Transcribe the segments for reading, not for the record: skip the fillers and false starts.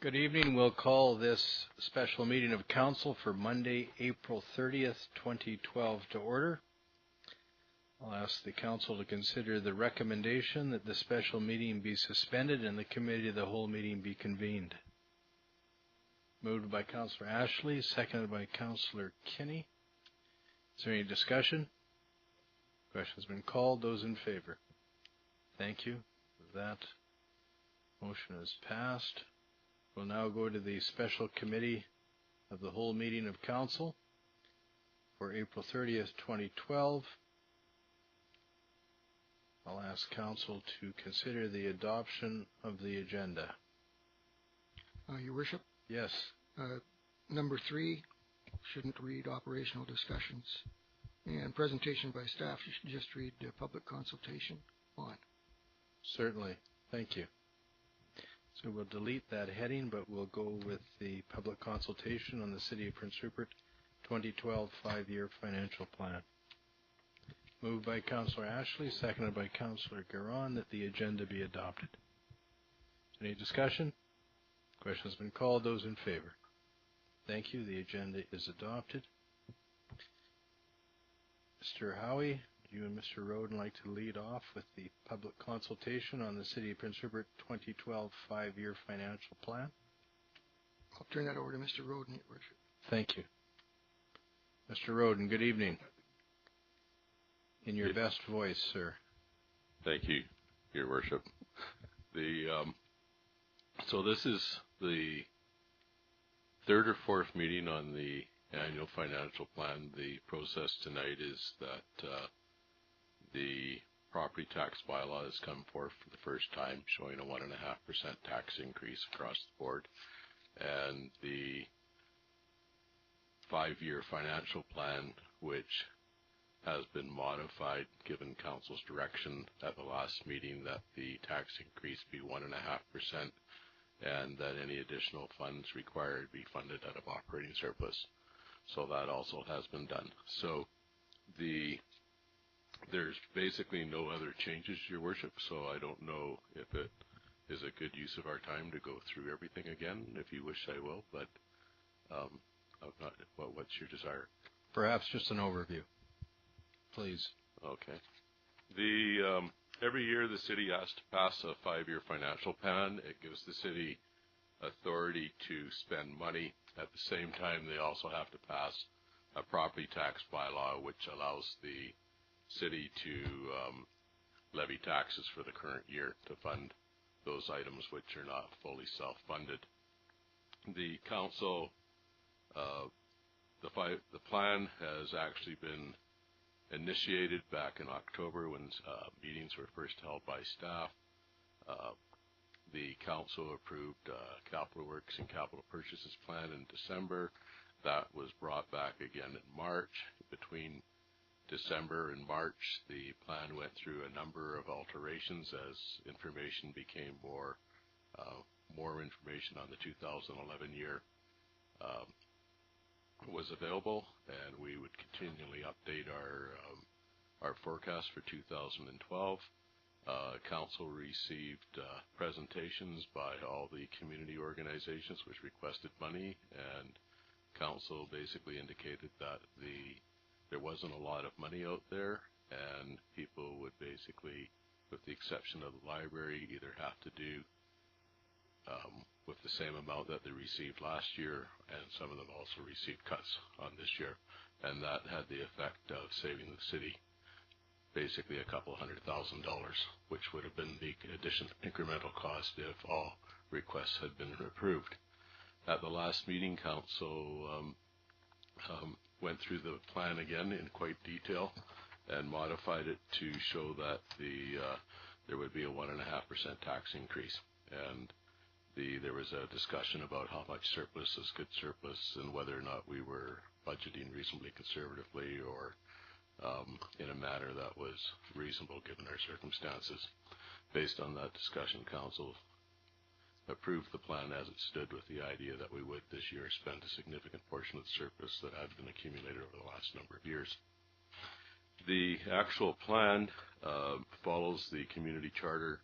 Good evening. We'll call this special meeting of council for Monday, April 30th, 2012 to order. I'll ask the council to consider the recommendation that the special meeting be suspended and the committee of the whole meeting be convened. Moved by Councillor Ashley, seconded by Councillor Kinney. Is there any discussion? Question's been called. Those in favor? Thank you. With that, motion is passed. We'll now go to the special committee of the whole meeting of council for April 30th, 2012. I'll ask council to consider the adoption of the agenda. Your Worship? Yes. Number 3 shouldn't read operational discussions. And presentation by staff, you should just read public consultation on. Certainly. Thank you. So we'll delete that heading, but we'll go with the public consultation on the City of Prince Rupert 2012 5-year financial plan. Moved by Councillor Ashley, seconded by Councillor Garon, that the agenda be adopted. Any discussion? Question has been called. Those in favor? Thank you. The agenda is adopted. Mr. Howie, you and Mr. Roden like to lead off with the public consultation on the City of Prince Rupert 2012 5-year financial plan. I'll turn that over to Mr. Roden, Your Worship. Thank you. Mr. Roden, good evening. In your best voice, sir. Thank you, Your Worship. So this is the third or fourth meeting on the annual financial plan. The process tonight is that the property tax bylaw has come forth for the first time, showing a 1.5% tax increase across the board, and the 5-year financial plan, which has been modified given council's direction at the last meeting that the tax increase be 1.5% and that any additional funds required be funded out of operating surplus. So that also has been done. So there's basically no other changes, Your Worship, so I don't know if it is a good use of our time to go through everything again. If you wish, I will, but what's your desire? Perhaps just an overview, please. Okay. Every year the city has to pass a 5-year financial plan. It gives the city authority to spend money. At the same time, they also have to pass a property tax bylaw, which allows the city to levy taxes for the current year to fund those items which are not fully self-funded. The council, the plan has actually been initiated back in October when meetings were first held by staff. The council approved capital works and capital purchases plan in December. That was brought back again in March. Between December and March, the plan went through a number of alterations as information became more information on the 2011 year was available, and we would continually update our forecast for 2012. Council received presentations by all the community organizations which requested money, and council basically indicated that there wasn't a lot of money out there, and people would basically, with the exception of the library, either have to do with the same amount that they received last year, and some of them also received cuts on this year, and that had the effect of saving the city basically a couple $100,000, which would have been the additional incremental cost if all requests had been approved. At the last meeting, council went through the plan again in quite detail and modified it to show that there would be a 1.5% tax increase, and there was a discussion about how much surplus is good surplus and whether or not we were budgeting reasonably conservatively or in a manner that was reasonable given our circumstances. Based on that discussion, council approved the plan as it stood, with the idea that we would this year spend a significant portion of the surplus that had been accumulated over the last number of years. The actual plan follows the community charter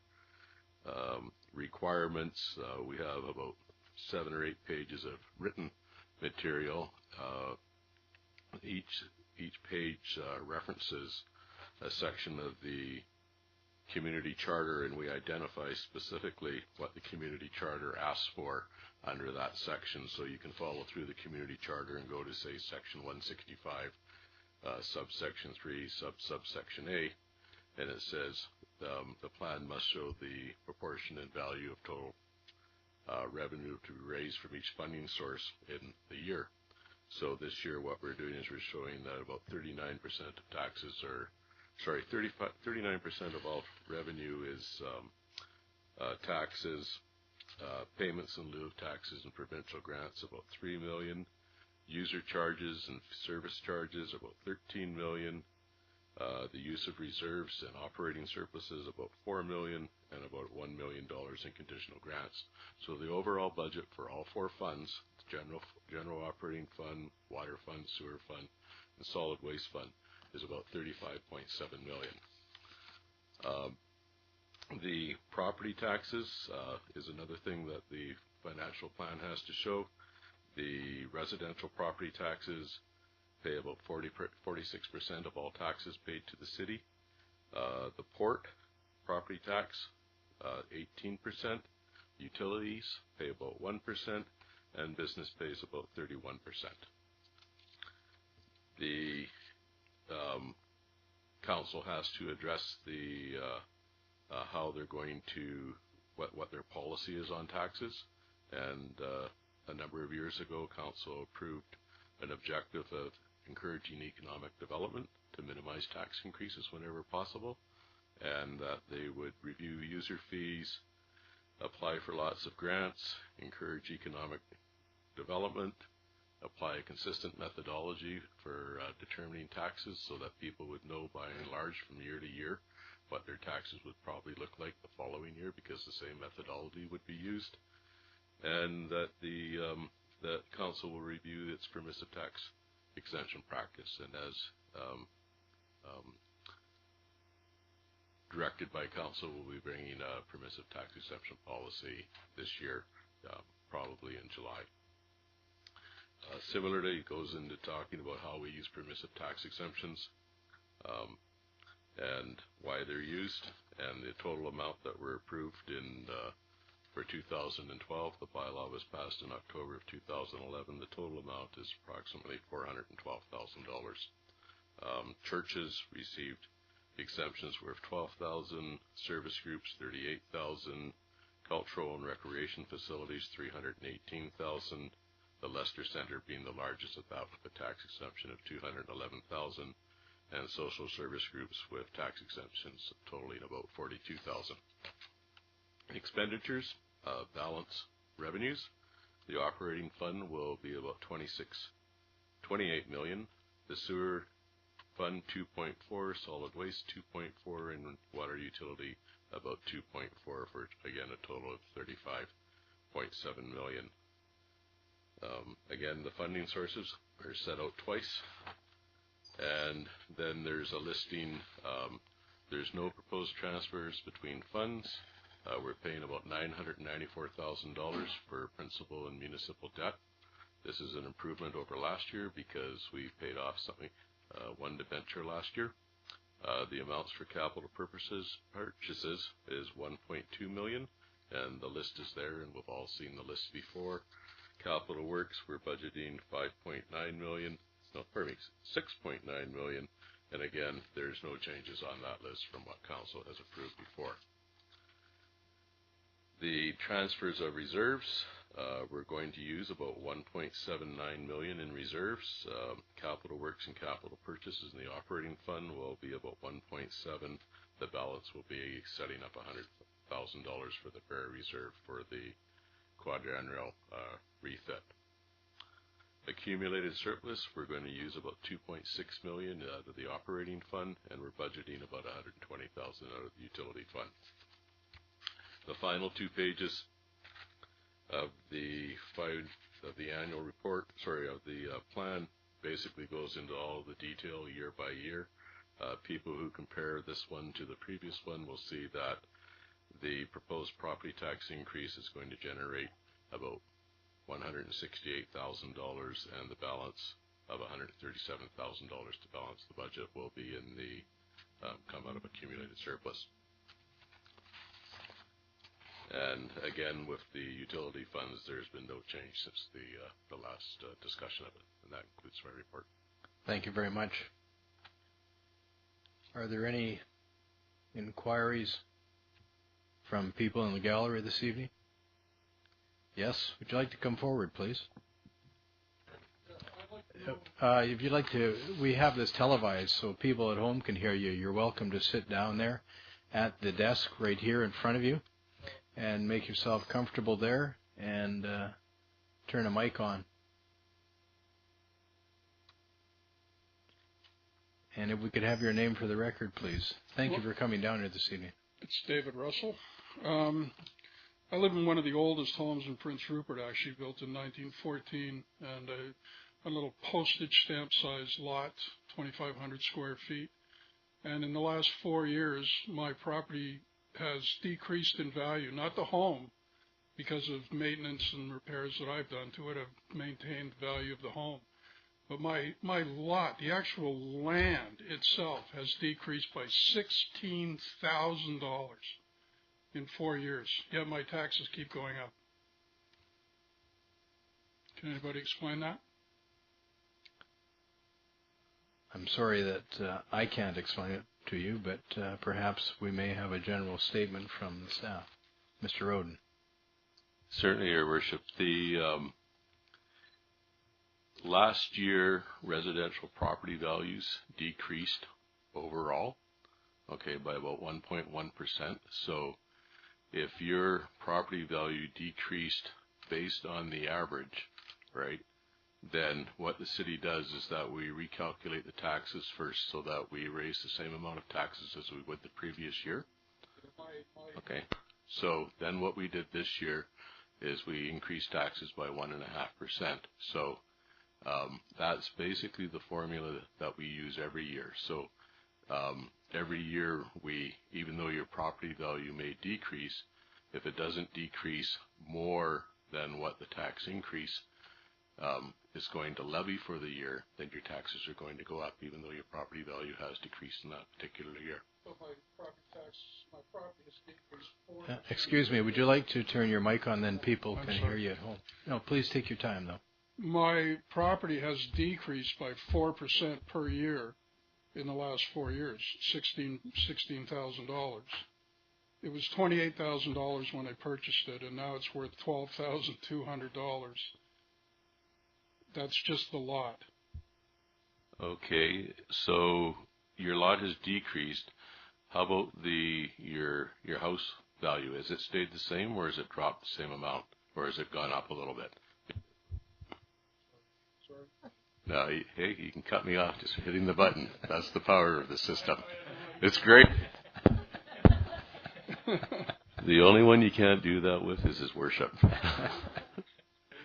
requirements. We have about 7 or 8 pages of written material. Each page references a section of the community charter, and we identify specifically what the community charter asks for under that section. So you can follow through the community charter and go to, say, section 165, subsection 3, subsection A, and it says the plan must show the proportion and value of total revenue to be raised from each funding source in the year. So this year what we're doing is we're showing that about 39% of taxes are, 39% of all revenue is taxes, payments in lieu of taxes and provincial grants, about $3 million. User charges and service charges, about $13 million. The use of reserves and operating surpluses, about $4 million, and about $1 million in conditional grants. So the overall budget for all 4 funds, general operating fund, water fund, sewer fund, and solid waste fund, is about $35.7 million. The property taxes is another thing that the financial plan has to show. The residential property taxes pay about 46% of all taxes paid to the city. The port property tax, 18%. Utilities pay about 1%, and business pays about 31%. The council has to address the how they're going to, what their policy is on taxes, and a number of years ago, council approved an objective of encouraging economic development to minimize tax increases whenever possible, and that they would review user fees, apply for lots of grants, encourage economic development, apply a consistent methodology for determining taxes so that people would know by and large from year to year what their taxes would probably look like the following year, because the same methodology would be used, and that that council will review its permissive tax exemption practice, and as directed by council, we'll be bringing a permissive tax exemption policy this year, probably in July. Similarly, it goes into talking about how we use permissive tax exemptions and why they're used, and the total amount that were approved in for 2012. The bylaw was passed in October of 2011. The total amount is approximately $412,000. Churches received exemptions worth $12,000, service groups $38,000, cultural and recreation facilities $318,000. The Lester Center being the largest of that, with a tax exemption of $211,000, and social service groups with tax exemptions totaling about $42,000. Expenditures, balance revenues. The operating fund will be about $28 million. The sewer fund 2.4, solid waste 2.4, and water utility about 2.4, for again a total of $35.7 million. Again, the funding sources are set out twice, and then there's a listing. There's no proposed transfers between funds. We're paying about $994,000 for principal and municipal debt. This is an improvement over last year because we paid off one debenture last year. The amounts for capital purchases is $1.2 million, and the list is there, and we've all seen the list before. Capital works, we're budgeting $6.9 million, and again, there's no changes on that list from what council has approved before. The transfers of reserves, we're going to use about $1.79 million in reserves. Capital works and capital purchases in the operating fund will be about $1.7 million. The balance will be setting up $100,000 for the fair reserve for the quadrennial refit. Accumulated surplus, we're going to use about $2.6 million out of the operating fund, and we're budgeting about $120,000 out of the utility fund. The final 2 pages of the annual report, of the plan, basically goes into all the detail year by year. People who compare this one to the previous one will see that the proposed property tax increase is going to generate about $168,000, and the balance of $137,000 to balance the budget will be in the come out of accumulated surplus. And again, with the utility funds, there's been no change since the last discussion of it, and that concludes my report. Thank you very much. Are there any inquiries from people in the gallery this evening? Yes, would you like to come forward, please? If you'd like to, we have this televised so people at home can hear you. You're welcome to sit down there at the desk right here in front of you and make yourself comfortable there and turn a mic on. And if we could have your name for the record, please. Thank you for coming down here this evening. It's David Russell. I live in one of the oldest homes in Prince Rupert, actually built in 1914, and a little postage stamp size lot, 2,500 square feet. And in the last 4 years, my property has decreased in value, not the home, because of maintenance and repairs that I've done to it. I've maintained the value of the home. But my lot, the actual land itself, has decreased by $16,000 in 4 years. Yet my taxes keep going up. Can anybody explain that? I'm sorry that I can't explain it to you, but perhaps we may have a general statement from the staff. Mr. Roden. Certainly, Your Worship. The last year, residential property values decreased overall, okay, by about 1.1%. So if your property value decreased based on the average, right, then what the city does is that we recalculate the taxes first so that we raise the same amount of taxes as we would the previous year. Okay, so then what we did this year is we increased taxes by 1.5%. So that's basically the formula that we use every year. So every year even though your property value may decrease, if it doesn't decrease more than what the tax increase is going to levy for the year, then your taxes are going to go up, even though your property value has decreased in that particular year. So my property has decreased 4%. Excuse me, would you like to turn your mic on, then people can hear you at home? No, please take your time, though. My property has decreased by 4% per year in the last 4 years, $16,000. It was $28,000 when I purchased it, and now it's worth $12,200. That's just the lot. Okay, so your lot has decreased. How about your house value? Has it stayed the same, or has it dropped the same amount, or has it gone up a little bit? Sorry. No, hey, you can cut me off just hitting the button. That's the power of the system. It's great. The only one you can't do that with is His Worship.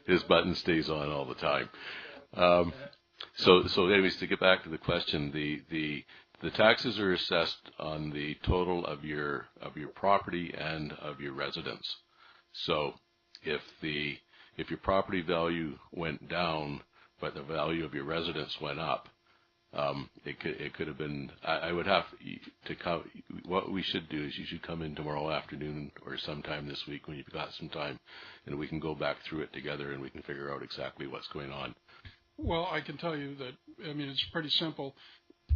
His button stays on all the time. So anyways, to get back to the question, the taxes are assessed on the total of your property and of your residence. So if your property value went down, but the value of your residence went up, it could have been. I would have to come. What we should do is you should come in tomorrow afternoon or sometime this week when you've got some time, and we can go back through it together and we can figure out exactly what's going on. Well, I can tell you that, I mean, it's pretty simple.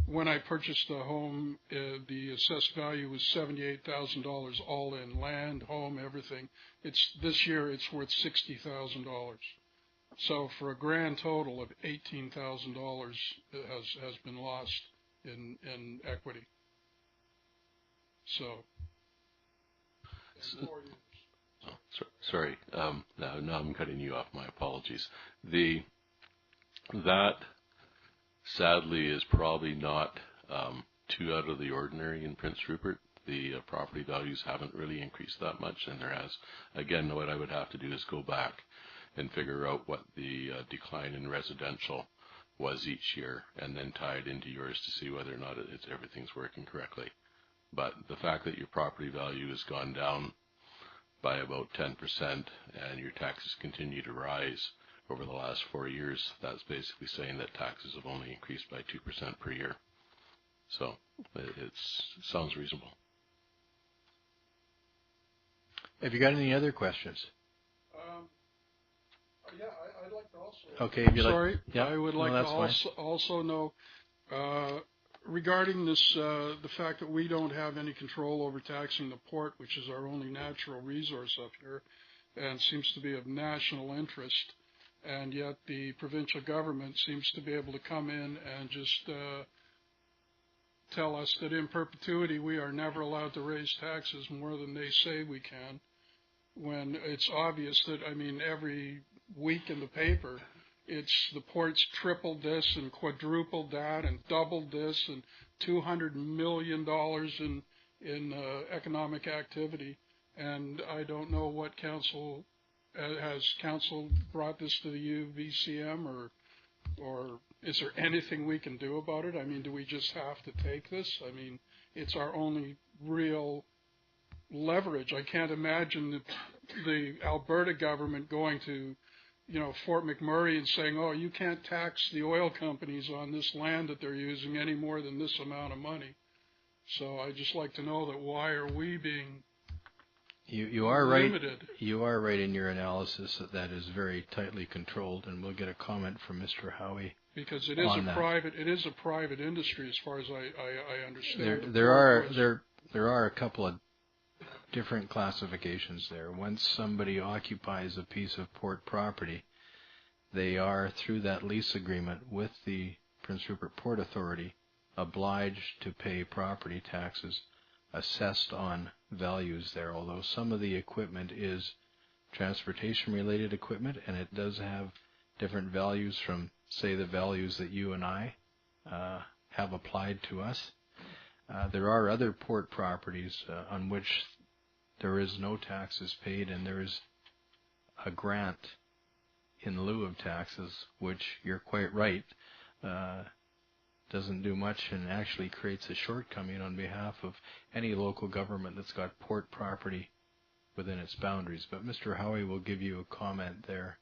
When I purchased the home, the assessed value was $78,000 all in, land, home, everything. This year it's worth $60,000. So for a grand total of $18,000 has been lost in equity. So 4 years. Oh, sorry. Now I'm cutting you off. My apologies. That sadly is probably not too out of the ordinary in Prince Rupert. The property values haven't really increased that much, and there has. Again, what I would have to do is go back and figure out what the decline in residential was each year, and then tie it into yours to see whether or not everything's working correctly. But the fact that your property value has gone down by about 10%, and your taxes continue to rise over the last 4 years, that's basically saying that taxes have only increased by 2% per year. So it sounds reasonable. Have you got any other questions? Yeah, I'd like to also. Okay, if you Sorry, like, yeah, I would no, like that's to also know regarding this, the fact that we don't have any control over taxing the port, which is our only natural resource up here, and seems to be of national interest, and yet the provincial government seems to be able to come in and just tell us that in perpetuity we are never allowed to raise taxes more than they say we can, when it's obvious that, I mean, every week in the paper, it's the port's tripled this and quadrupled that and doubled this and $200 million in economic activity. And I don't know what council, has council brought this to the UVCM, or is there anything we can do about it? I mean, do we just have to take this? I mean, it's our only real leverage. I can't imagine the Alberta government going to, Fort McMurray and saying, oh, you can't tax the oil companies on this land that they're using any more than this amount of money. So I'd just like to know that why are we being you are limited? Right. You are right in your analysis that is very tightly controlled, and we'll get a comment from Mr. Howie. Because it is a private industry as far as I understand. There are a couple of different classifications there. Once somebody occupies a piece of port property, they are, through that lease agreement with the Prince Rupert Port Authority, obliged to pay property taxes assessed on values there, although some of the equipment is transportation-related equipment, and it does have different values from, say, the values that you and I have applied to us. There are other port properties on which there is no taxes paid, and there is a grant in lieu of taxes, which you're quite right, doesn't do much and actually creates a shortcoming on behalf of any local government that's got port property within its boundaries. But Mr. Howie will give you a comment there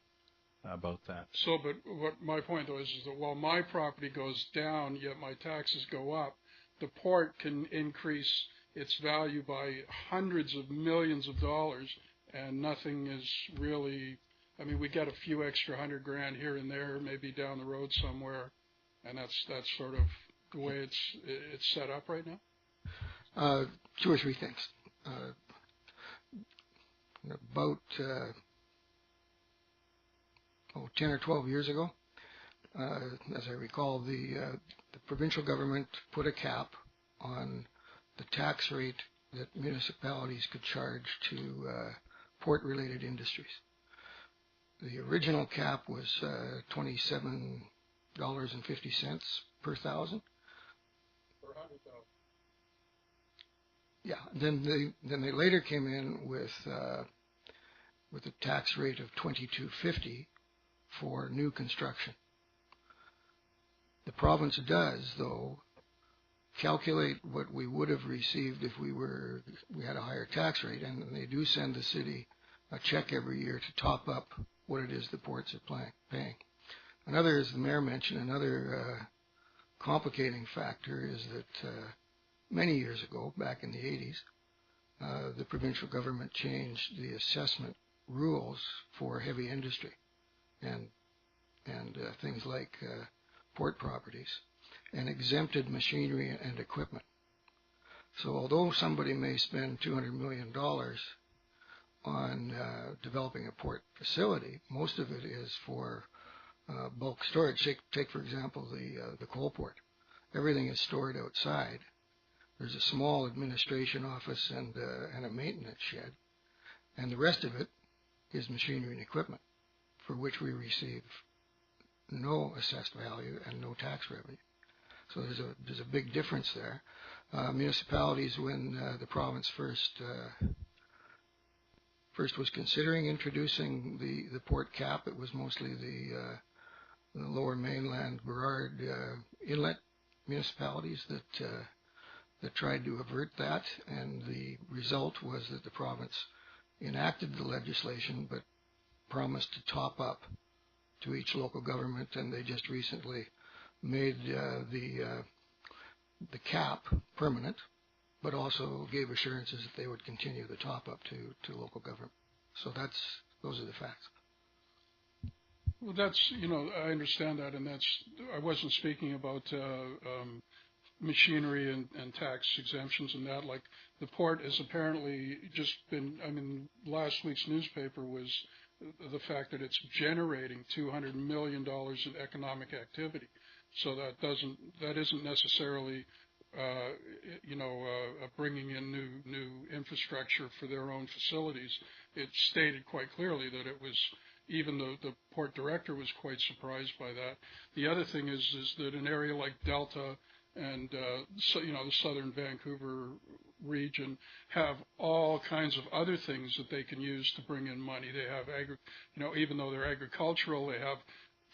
about that. So, but what my point though is that while my property goes down, yet my taxes go up, the port can increase its value by hundreds of millions of dollars, and nothing is really, I mean, we get a few extra $100,000 here and there, maybe down the road somewhere, and that's sort of the way it's set up right now? 2 or 3 things. About 10 or 12 years ago, as I recall, the provincial government put a cap on the tax rate that municipalities could charge to port-related industries. The original cap was $27.50 per thousand. For 100,000. Yeah. Then they later came in with a tax rate of $22.50 for new construction. The province does, though, calculate what we would have received if we had a higher tax rate, and they do send the city a check every year to top up what it is the ports are paying. Another, as the mayor mentioned, another complicating factor is that many years ago, back in the 80s, the provincial government changed the assessment rules for heavy industry and things like port properties, and exempted machinery and equipment. So although somebody may spend $200 million on developing a port facility, most of it is for bulk storage. Take for example, the coal port. Everything is stored outside. There's a small administration office and a maintenance shed, and the rest of it is machinery and equipment, for which we receive no assessed value and no tax revenue. So there's a big difference there. Municipalities, when the province first was considering introducing the port cap, it was mostly the Lower Mainland Burrard Inlet municipalities that tried to avert that, and the result was that the province enacted the legislation, but promised to top up to each local government, and they just recently made the cap permanent, but also gave assurances that they would continue the top up to local government. So those are the facts. Well, that's, I understand that, and I wasn't speaking about machinery and tax exemptions and that. Like, the port has apparently just been, last week's newspaper was the fact that it's generating $200 million in economic activity. So that isn't necessarily, bringing in new infrastructure for their own facilities. It stated quite clearly that it was, even the port director was quite surprised by that. The other thing is that an area like Delta and the southern Vancouver region have all kinds of other things that they can use to bring in money. They have even though they're agricultural, they have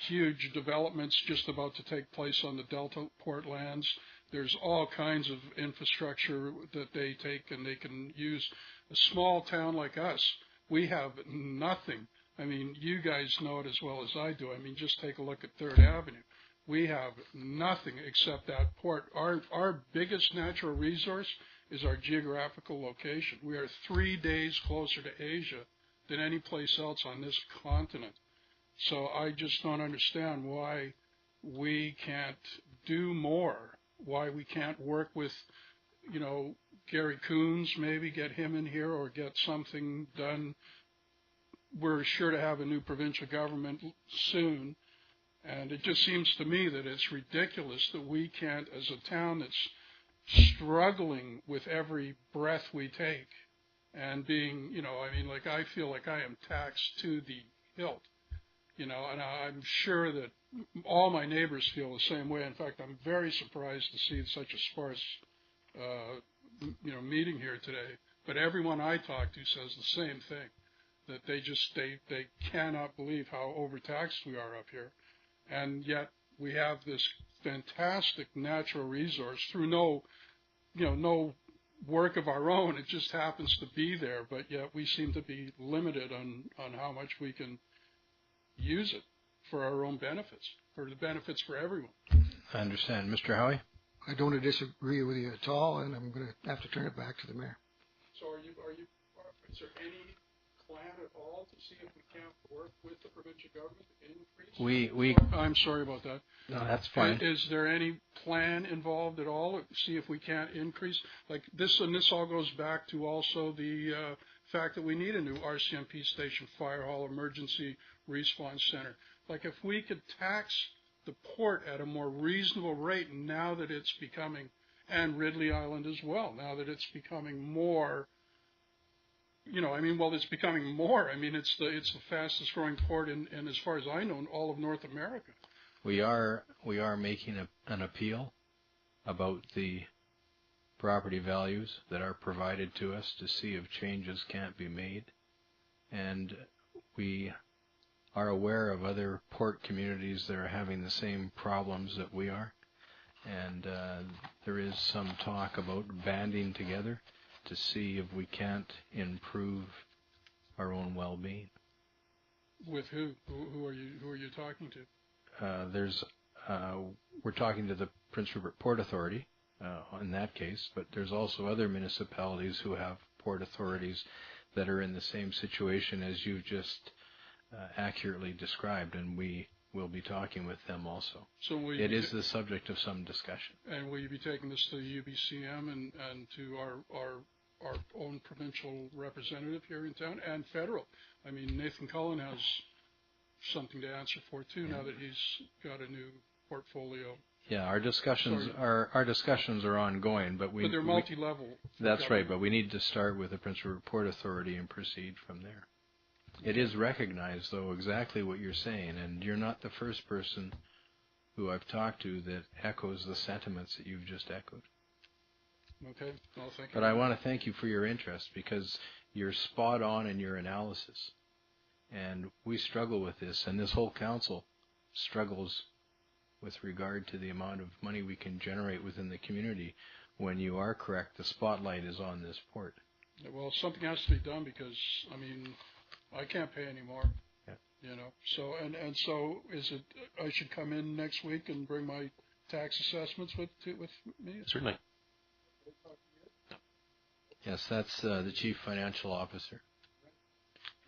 huge developments just about to take place on the Delta port lands. There's all kinds of infrastructure that they take and they can use. A small town like us, we have nothing. You guys know it as well as I do. Just take a look at 3rd Avenue. We have nothing except that port. Our biggest natural resource is our geographical location. We are 3 days closer to Asia than any place else on this continent. So I just don't understand why we can't do more, why we can't work with, Gary Coons, maybe get him in here or get something done. We're sure to have a new provincial government soon, and it just seems to me that it's ridiculous that we can't, as a town that's struggling with every breath we take and being, I feel like I am taxed to the hilt. And I'm sure that all my neighbors feel the same way. In fact, I'm very surprised to see such a sparse, meeting here today. But everyone I talk to says the same thing, that they cannot believe how overtaxed we are up here. And yet we have this fantastic natural resource through no work of our own. It just happens to be there, but yet we seem to be limited on how much we can use it for our own benefits, for the benefits for everyone. I understand. Mr. Howie? I don't disagree with you at all, and I'm going to have to turn it back to the mayor. So is there any plan at all to see if we can't work with the provincial government to increase? I'm sorry about that. No, that's fine. Is there any plan involved at all to see if we can't increase like this? And this all goes back to also the fact that we need a new RCMP station, fire hall, emergency response center. Like, if we could tax the port at a more reasonable rate now that it's becoming, and Ridley Island as well, now that it's becoming more, it's becoming more. It's the fastest growing port in as far as I know, all of North America. We are making an appeal about the property values that are provided to us to see if changes can't be made. And we are aware of other port communities that are having the same problems that we are. And there is some talk about banding together to see if we can't improve our own well-being. With who? Who are you talking to? We're talking to the Prince Rupert Port Authority in that case, but there's also other municipalities who have port authorities that are in the same situation as you've just accurately described, and we will be talking with them also. So it is the subject of some discussion. And will you be taking this to the UBCM and to our own provincial representative here in town and federal? Nathan Cullen has something to answer for too, now that he's got a new portfolio. Yeah, our discussions are ongoing, but they're multi-level. That's right, but we need to start with the Prince Rupert Port Authority and proceed from there. It is recognized, though, exactly what you're saying, and you're not the first person who I've talked to that echoes the sentiments that you've just echoed. Okay, well, thank you. But I want to thank you for your interest, because you're spot on in your analysis. And we struggle with this, and this whole council struggles with regard to the amount of money we can generate within the community. When you are correct, the spotlight is on this port. Well, something has to be done because, I mean, I can't pay anymore. Yeah. You know, so, and so is it, I should come in next week and bring my tax assessments with me? Certainly. Yes, that's the Chief Financial Officer.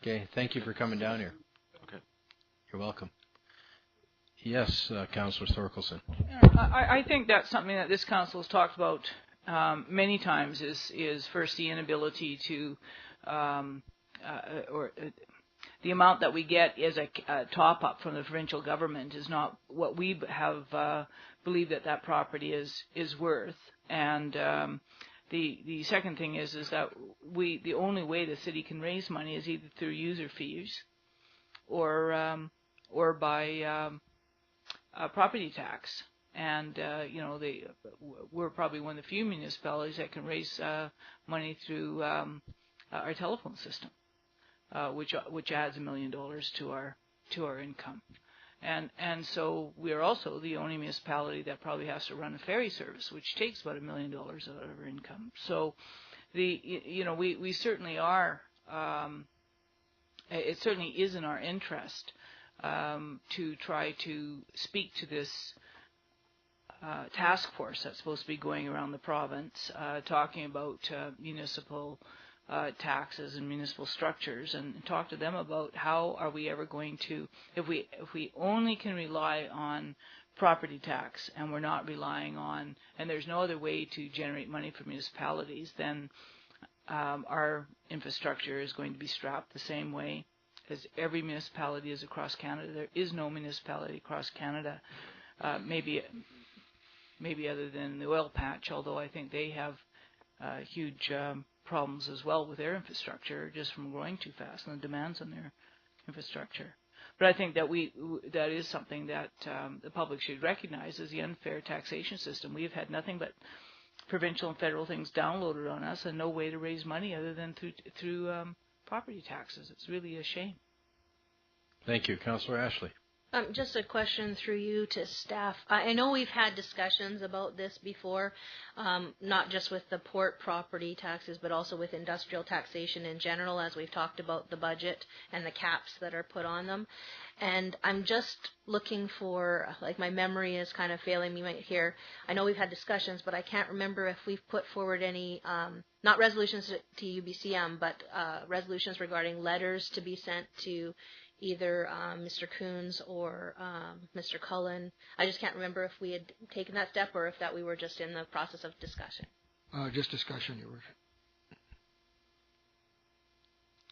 Okay, thank you for coming down here. Okay. You're welcome. Yes, Councillor Thorkelson. I think that's something that this council has talked about many times is first the inability to the amount that we get as a top up from the provincial government is not what we have believed that property is worth. And the second thing is that the only way the city can raise money is either through user fees or by property tax. And we're probably one of the few municipalities that can raise money through our telephone system, which adds $1 million to our income. And so we are also the only municipality that probably has to run a ferry service, which takes about $1 million out of our income. So we certainly are. It certainly is in our interest to try to speak to this task force that's supposed to be going around the province, talking about municipal taxes and municipal structures, and talk to them about how are we ever going to, if we only can rely on property tax and we're not relying on, and there's no other way to generate money for municipalities, then our infrastructure is going to be strapped the same way as every municipality is across Canada. There is no municipality across Canada, maybe other than the oil patch, although I think they have huge problems as well with their infrastructure just from growing too fast and the demands on their infrastructure. But I think that that is something that the public should recognize is the unfair taxation system. We've had nothing but provincial and federal things downloaded on us and no way to raise money other than through property taxes. It's really a shame. Thank you. Councillor Ashley. Just a question through you to staff. I know we've had discussions about this before, not just with the port property taxes, but also with industrial taxation in general, as we've talked about the budget and the caps that are put on them. And I'm just looking for, like, my memory is kind of failing me here. I know we've had discussions, but I can't remember if we've put forward any, not resolutions to UBCM, but resolutions regarding letters to be sent to either Mr. Coons or Mr. Cullen. I just can't remember if we had taken that step or if that we were just in the process of discussion. Just discussion, Your Worship.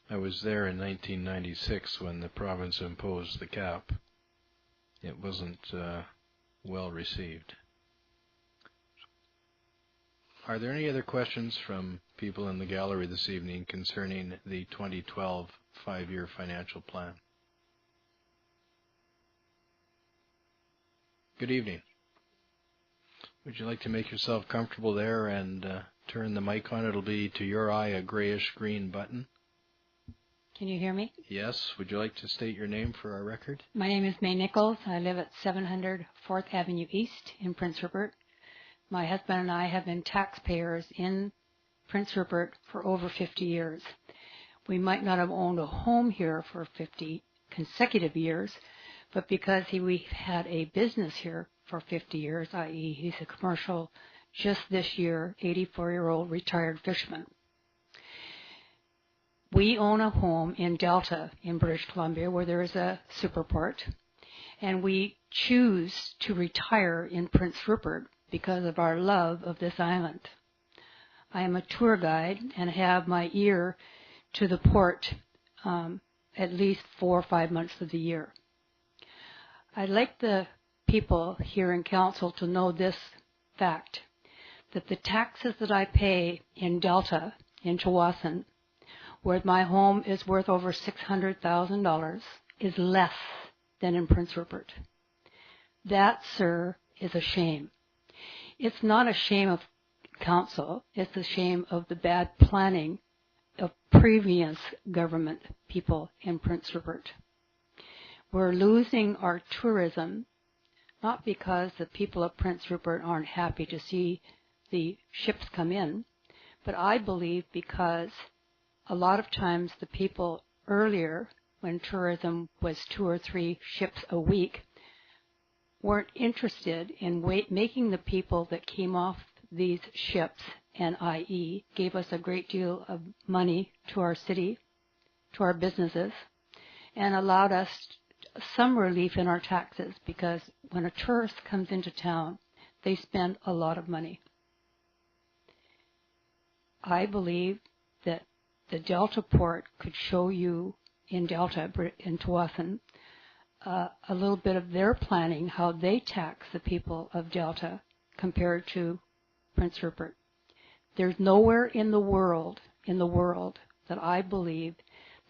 I was there in 1996 when the province imposed the cap. It wasn't well received. Are there any other questions from people in the gallery this evening concerning the 2012 5-year financial plan? Good evening. Would you like to make yourself comfortable there and turn the mic on? It'll be to your eye a grayish-green button. Can you hear me? Yes. Would you like to state your name for our record? My name is May Nichols. I live at 700 4th Avenue East in Prince Rupert. My husband and I have been taxpayers in Prince Rupert for over 50 years. We might not have owned a home here for 50 consecutive years, but because we've had a business here for 50 years, i.e. he's a commercial, just this year, 84-year-old retired fisherman. We own a home in Delta in British Columbia where there is a superport, and we choose to retire in Prince Rupert because of our love of this island. I am a tour guide and have my ear to the port at least 4 or 5 months of the year. I'd like the people here in council to know this fact, that the taxes that I pay in Delta, in Tsawwassen, where my home is worth over $600,000, is less than in Prince Rupert. That, sir, is a shame. It's not a shame of council, it's a shame of the bad planning of previous government people in Prince Rupert. We're losing our tourism, not because the people of Prince Rupert aren't happy to see the ships come in, but I believe because a lot of times the people earlier, when tourism was 2 or 3 ships a week, weren't interested in making the people that came off these ships and i.e. gave us a great deal of money to our city, to our businesses, and allowed us some relief in our taxes, because when a tourist comes into town, they spend a lot of money. I believe that the Delta port could show you in Delta, in Tsawwassen, a little bit of their planning, how they tax the people of Delta compared to Prince Rupert. There's nowhere in the world that I believe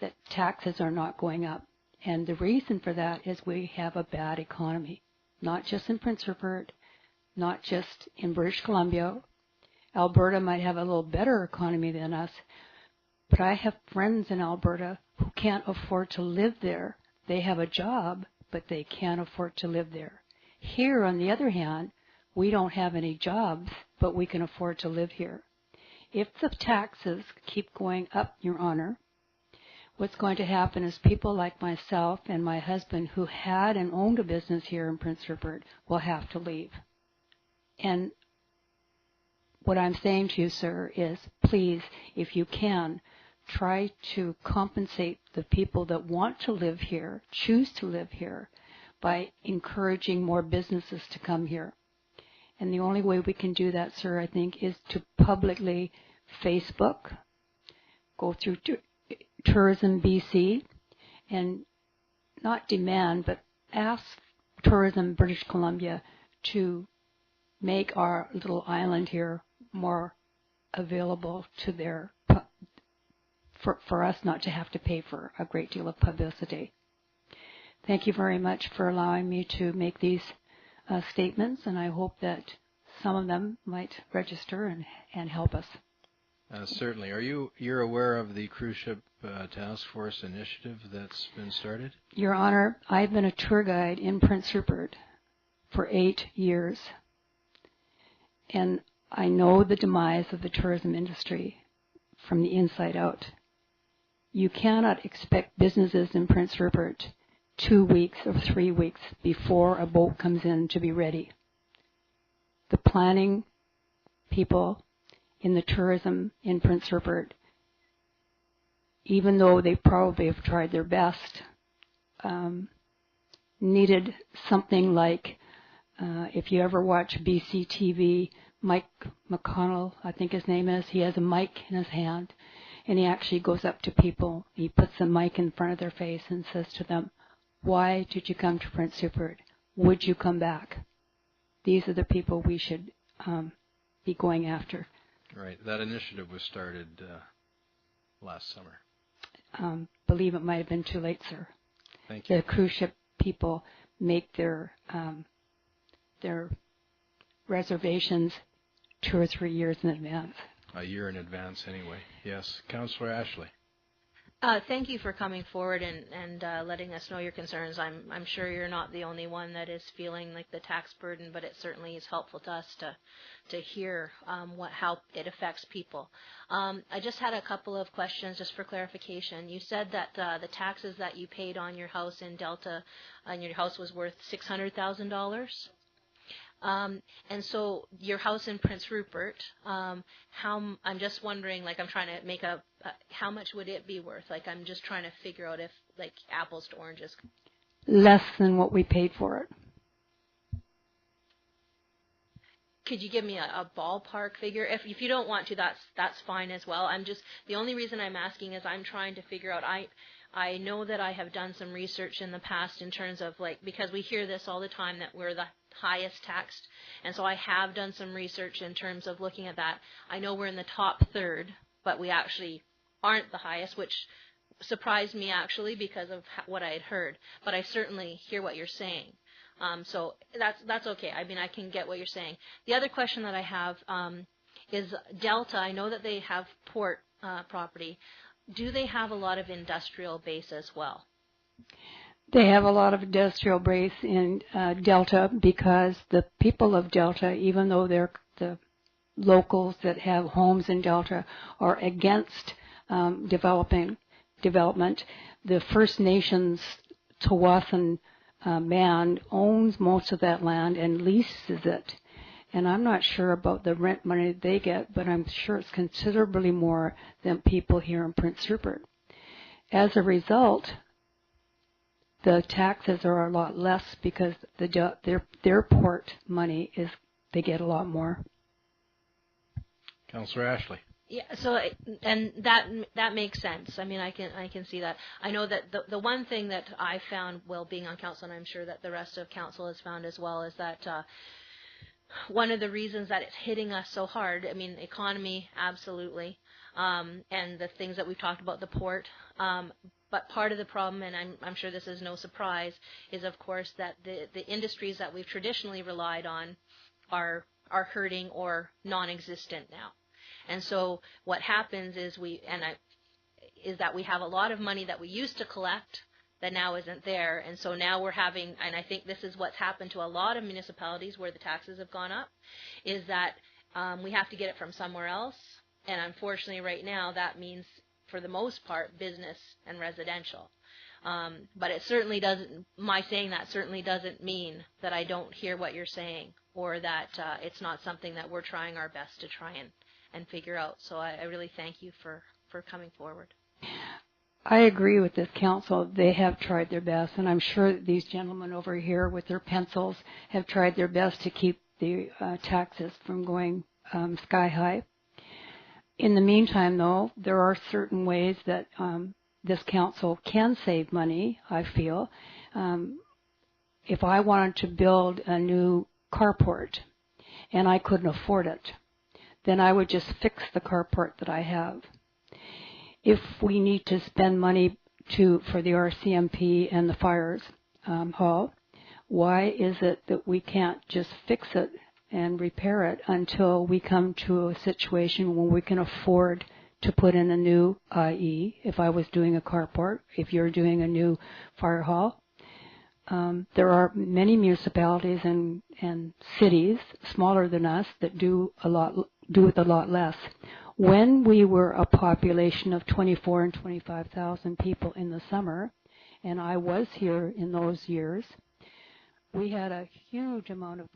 that taxes are not going up. And the reason for that is we have a bad economy, not just in Prince Rupert, not just in British Columbia. Alberta might have a little better economy than us, but I have friends in Alberta who can't afford to live there. They have a job, but they can't afford to live there. Here, on the other hand, we don't have any jobs, but we can afford to live here. If the taxes keep going up, Your Honor, what's going to happen is people like myself and my husband, who had and owned a business here in Prince Rupert, will have to leave. And what I'm saying to you, sir, is please, if you can, try to compensate the people that want to live here, choose to live here, by encouraging more businesses to come here. And the only way we can do that, sir, I think, is to publicly Facebook, go through Tourism BC, and not demand, but ask Tourism British Columbia to make our little island here more available to their, for us not to have to pay for a great deal of publicity. Thank you very much for allowing me to make these statements, and I hope that some of them might register and help us. Certainly. You're aware of the cruise ship task force initiative that's been started? Your Honor, I've been a tour guide in Prince Rupert for 8 years, and I know the demise of the tourism industry from the inside out. You cannot expect businesses in Prince Rupert 2 weeks or 3 weeks before a boat comes in to be ready. The planning people in the tourism in Prince Rupert, even though they probably have tried their best, needed something like, if you ever watch BC TV, Mike McConnell, I think his name is, he has a mic in his hand, and he actually goes up to people, he puts the mic in front of their face and says to them, why did you come to Prince Rupert? Would you come back? These are the people we should be going after. Right. That initiative was started last summer. Believe it might have been too late, sir. Thank you. The cruise ship people make their reservations 2 or 3 years in advance. A year in advance, anyway. Yes. Councillor Ashley. Thank you for coming forward and letting us know your concerns. I'm sure you're not the only one that is feeling like the tax burden, but it certainly is helpful to us to hear how it affects people. I just had a couple of questions just for clarification. You said that the taxes that you paid on your house in Delta, and your house was worth $600,000. And so your house in Prince Rupert, I'm just wondering, like, I'm trying to make how much would it be worth? Like, I'm just trying to figure out if, like, apples to oranges. Less than what we paid for it. Could you give me a ballpark figure? If you don't want to, that's fine as well. The only reason I'm asking is I'm trying to figure out, I know that I have done some research in the past in terms of, like, because we hear this all the time that we're the highest taxed, and so I have done some research in terms of looking at that. I know we're in the top third, but we actually aren't the highest, which surprised me actually because of what I had heard, but I certainly hear what you're saying. So that's okay. I mean, I can get what you're saying. The other question that I have is Delta. I know that they have port property. Do they have a lot of industrial base as well? They have a lot of industrial base in Delta, because the people of Delta, even though they're the locals that have homes in Delta, are against development. The First Nations Tsawwassen band owns most of that land and leases it. And I'm not sure about the rent money they get, but I'm sure it's considerably more than people here in Prince Rupert. As a result, the taxes are a lot less because their port money they get a lot more. Councillor Ashley. Yeah, so and that makes sense. I mean, I can see that. I know that the one thing that I found while being on council, and I'm sure that the rest of council has found as well, is that one of the reasons that it's hitting us so hard, I mean, economy, absolutely, and the things that we've talked about, the port, but part of the problem, and I'm sure this is no surprise, is of course that the industries that we've traditionally relied on are hurting or non-existent now. And so what happens is that we have a lot of money that we used to collect that now isn't there. And so now we're having, and I think this is what's happened to a lot of municipalities where the taxes have gone up, is that we have to get it from somewhere else. And unfortunately right now that means, for the most part, business and residential. But it certainly doesn't, my saying that certainly doesn't mean that I don't hear what you're saying, or that it's not something that we're trying our best to try and figure out. So I really thank you for coming forward. I agree with this council. They have tried their best, and I'm sure that these gentlemen over here with their pencils have tried their best to keep the taxes from going sky high. In the meantime, though, there are certain ways that this council can save money, I feel. If I wanted to build a new carport and I couldn't afford it, then I would just fix the carport that I have. If we need to spend money for the RCMP and the fires hall, why is it that we can't just fix it and repair it until we come to a situation when we can afford to put in a new, i.e., if I was doing a carport, if you're doing a new fire hall? There are many municipalities and cities smaller than us that do with a lot less. When we were a population of 24 and 25,000 people in the summer, and I was here in those years, we had a huge amount of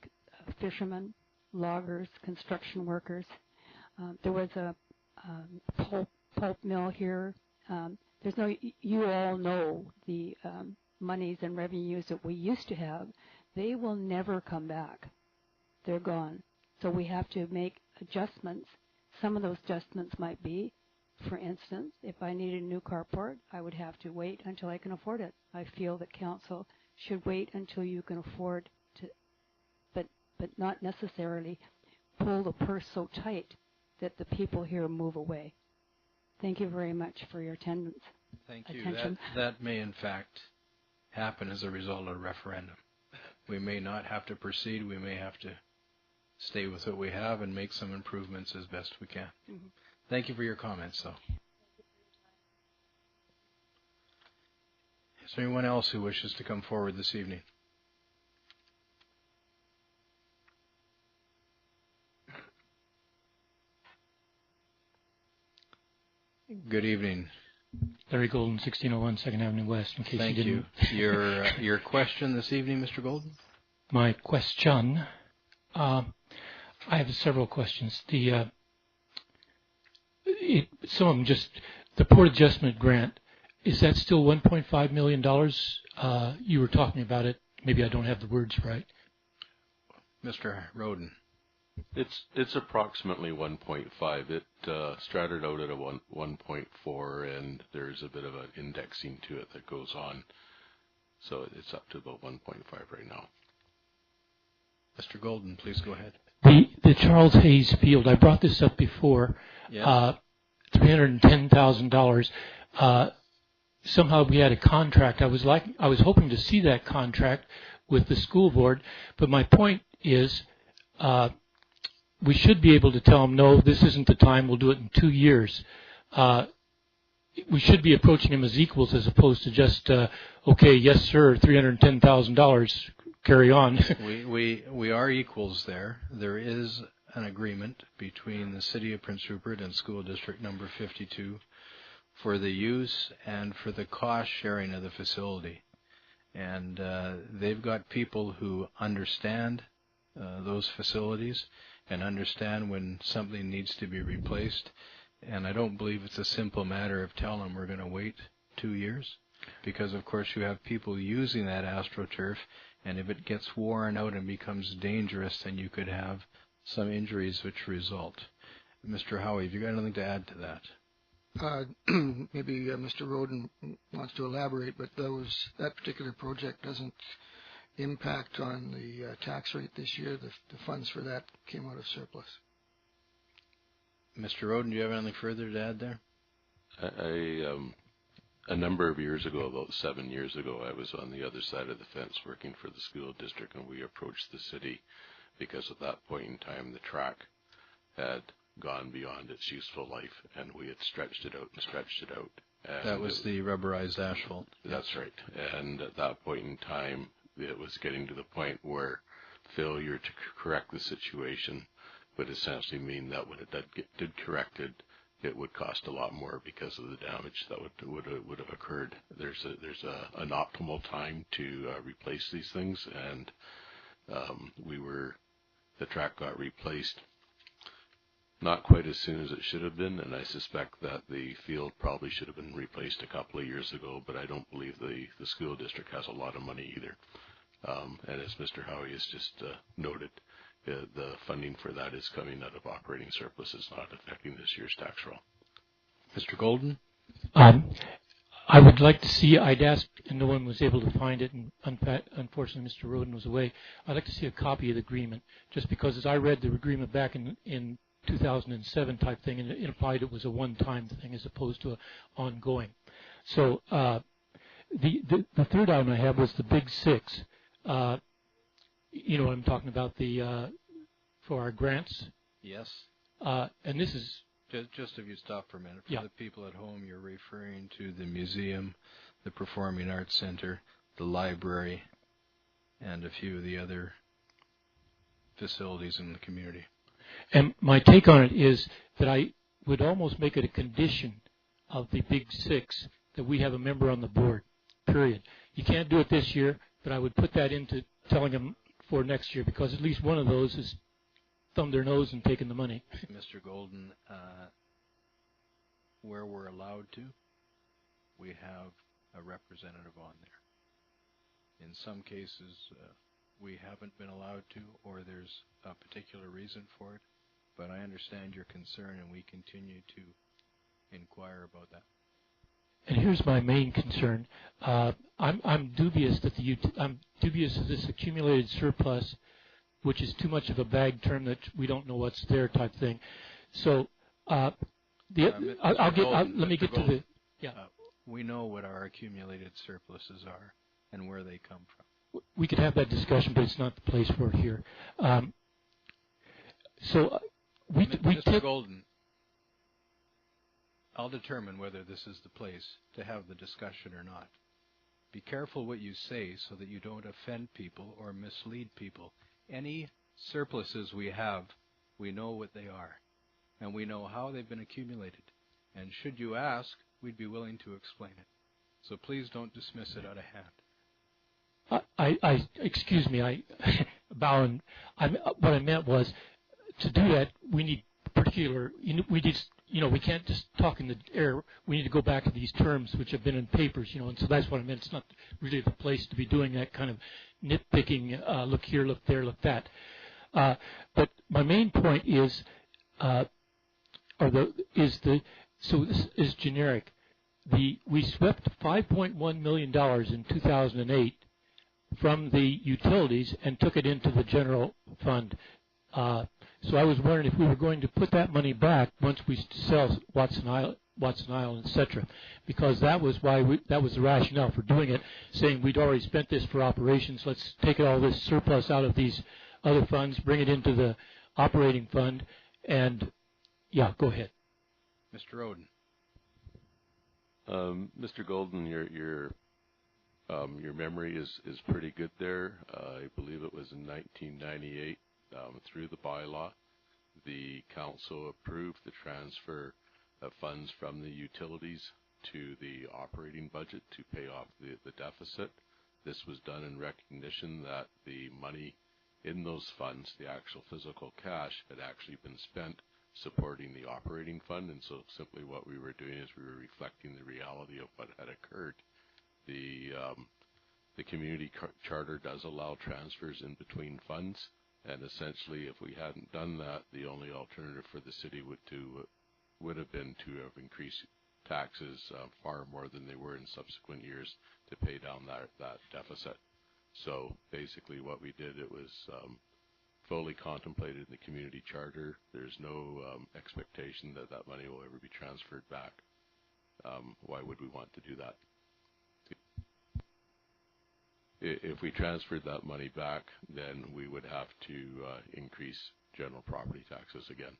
fishermen, loggers, construction workers. There was a pulp mill here. You all know the monies and revenues that we used to have. They will never come back. They're gone. So we have to make adjustments. Some of those adjustments might be, for instance, if I needed a new carport, I would have to wait until I can afford it. I feel that council should wait until you can afford to, but not necessarily pull the purse so tight that the people here move away. Thank you very much for your attendance. Thank you. Attention. That may in fact happen as a result of a referendum. We may not have to proceed. We may have to stay with what we have and make some improvements as best we can. Mm-hmm. Thank you for your comments, though. Is there anyone else who wishes to come forward this evening? Good evening. Larry Golden, 1601 2nd Avenue West, in case Thank you didn't. you. Your question this evening, Mr. Golden? My question. I have several questions. Some of them just, the Port Adjustment Grant, is that still $1.5 million? You were talking about it. Maybe I don't have the words right. Mr. Roden. It's approximately 1.5. It started out at a 1.4, and there's a bit of an indexing to it that goes on. So it's up to about 1.5 right now. Mr. Golden, please go ahead. The Charles Hayes Field, I brought this up before. Yes. $310,000. Somehow we had a contract. I was hoping to see that contract with the school board, but my point is, we should be able to tell them, no, this isn't the time. We'll do it in 2 years. We should be approaching them as equals as opposed to just, okay, yes, sir, $310,000. Carry on. we are equals there. There is an agreement between the City of Prince Rupert and School District number 52 for the use and for the cost sharing of the facility. And they've got people who understand those facilities and understand when something needs to be replaced. And I don't believe it's a simple matter of telling them we're going to wait 2 years, because of course you have people using that AstroTurf, and if it gets worn out and becomes dangerous, then you could have some injuries which result. Mr. Howie, have you got anything to add to that? Maybe Mr. Roden wants to elaborate, but that particular project doesn't impact on the tax rate this year. The funds for that came out of surplus. Mr. Roden, do you have anything further to add there? A number of years ago, about 7 years ago, I was on the other side of the fence working for the school district, and we approached the city because at that point in time the track had gone beyond its useful life, and we had stretched it out and stretched it out. And that was the rubberized asphalt. That's right. And at that point in time, it was getting to the point where failure to correct the situation would essentially mean that when it did correct it, it would cost a lot more because of the damage that would have occurred. There's an optimal time to replace these things, and the track got replaced not quite as soon as it should have been, and I suspect that the field probably should have been replaced a couple of years ago, but I don't believe the school district has a lot of money either. And as Mr. Howie has just noted, the funding for that is coming out of operating surplus. It's not affecting this year's tax roll. Mr. Golden? I would like to see, I'd asked, and no one was able to find it, and unfortunately Mr. Roden was away. I'd like to see a copy of the agreement, just because as I read the agreement back in 2007 type thing, and it implied it was a one-time thing as opposed to an ongoing. So the third item I have was the Big Six. You know what I'm talking about, for our grants? Yes. And this is... Just if you stop for a minute. For yeah. the people at home, you're referring to the museum, the Performing Arts Center, the library, and a few of the other facilities in the community. And my take on it is that I would almost make it a condition of the Big Six that we have a member on the board, period. You can't do it this year, but I would put that into telling them for next year, because at least one of those has thumbed their nose and taken the money. Mr. Golden, where we're allowed to, we have a representative on there. In some cases, we haven't been allowed to, or there's a particular reason for it, but I understand your concern, and we continue to inquire about that. And here's my main concern. I'm dubious that I'm dubious of this accumulated surplus, which is too much of a vague term that we don't know what's there type thing. So let me get to the. Yeah. We know what our accumulated surpluses are and where they come from. We could have that discussion, but it's not the place for it here. Mr. Golden, I'll determine whether this is the place to have the discussion or not. Be careful what you say so that you don't offend people or mislead people. Any surpluses we have, we know what they are, and we know how they've been accumulated. And should you ask, we'd be willing to explain it. So please don't dismiss it out of hand. Excuse me, Bowen, what I meant was, to do that, we need particular, we can't just talk in the air. We need to go back to these terms which have been in papers, and so that's what I meant. It's not really the place to be doing that kind of nitpicking, look here, look there, look that. But my main point is, so this is generic. We swept $5.1 million in 2008 from the utilities and took it into the general fund. So I was wondering if we were going to put that money back once we sell Watson Island, etc., because that was that was the rationale for doing it, saying we'd already spent this for operations. Let's take all this surplus out of these other funds, bring it into the operating fund, and yeah, go ahead, Mr. Roden. Mr. Golden, your memory is pretty good there. I believe it was in 1998. Through the bylaw, the council approved the transfer of funds from the utilities to the operating budget to pay off the deficit. This was done in recognition that the money in those funds, the actual physical cash, had actually been spent supporting the operating fund, and so simply what we were doing is we were reflecting the reality of what had occurred. The community charter does allow transfers in between funds, and essentially if we hadn't done that, the only alternative for the city would have been to have increased taxes far more than they were in subsequent years to pay down that deficit. So basically what we did, it was fully contemplated in the community charter. There's no expectation that that money will ever be transferred back. Why would we want to do that? If we transferred that money back, then we would have to increase general property taxes again.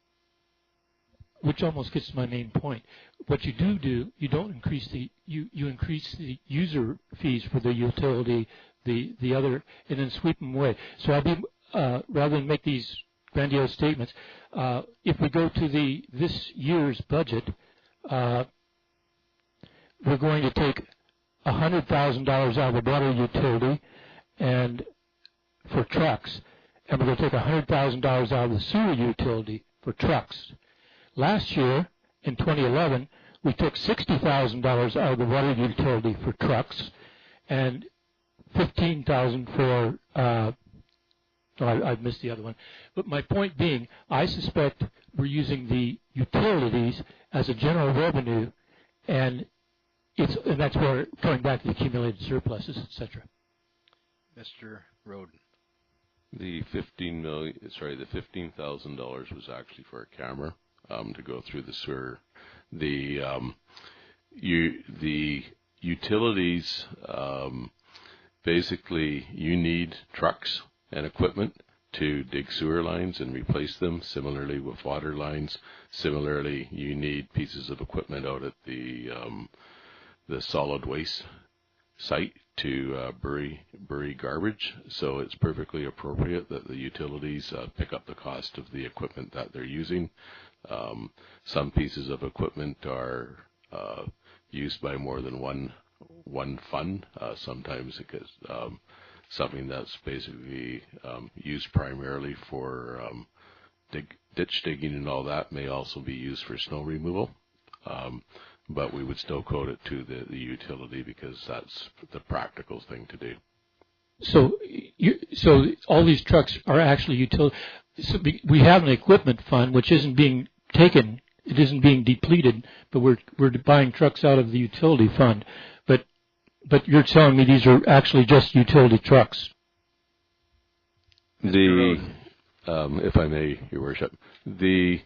Which almost gets to my main point. What you do, you don't increase you increase the user fees for the utility, the other, and then sweep them away. So I'd be rather than make these grandiose statements, if we go to this year's budget, we're going to take $100,000 out of the water utility and for trucks, and we're going to take $100,000 out of the sewer utility for trucks. Last year, in 2011, we took $60,000 out of the water utility for trucks and $15,000 for I've missed the other one. But my point being, I suspect we're using the utilities as a general revenue, and that's where, coming back to the accumulated surpluses, etc. Mr. Roden. The $15,000 was actually for a camera to go through the sewer. The utilities, basically, you need trucks and equipment to dig sewer lines and replace them. Similarly with water lines. Similarly, you need pieces of equipment out at the solid waste site to bury garbage. So it's perfectly appropriate that the utilities pick up the cost of the equipment that they're using. Some pieces of equipment are used by more than one fund. Sometimes it gets something that's basically used primarily for ditch digging and all that may also be used for snow removal. But we would still quote it to the utility because that's the practical thing to do. So all these trucks are actually utility. So we have an equipment fund which isn't being taken. It isn't being depleted, but we're buying trucks out of the utility fund. But you're telling me these are actually just utility trucks. If I may, Your Worship, the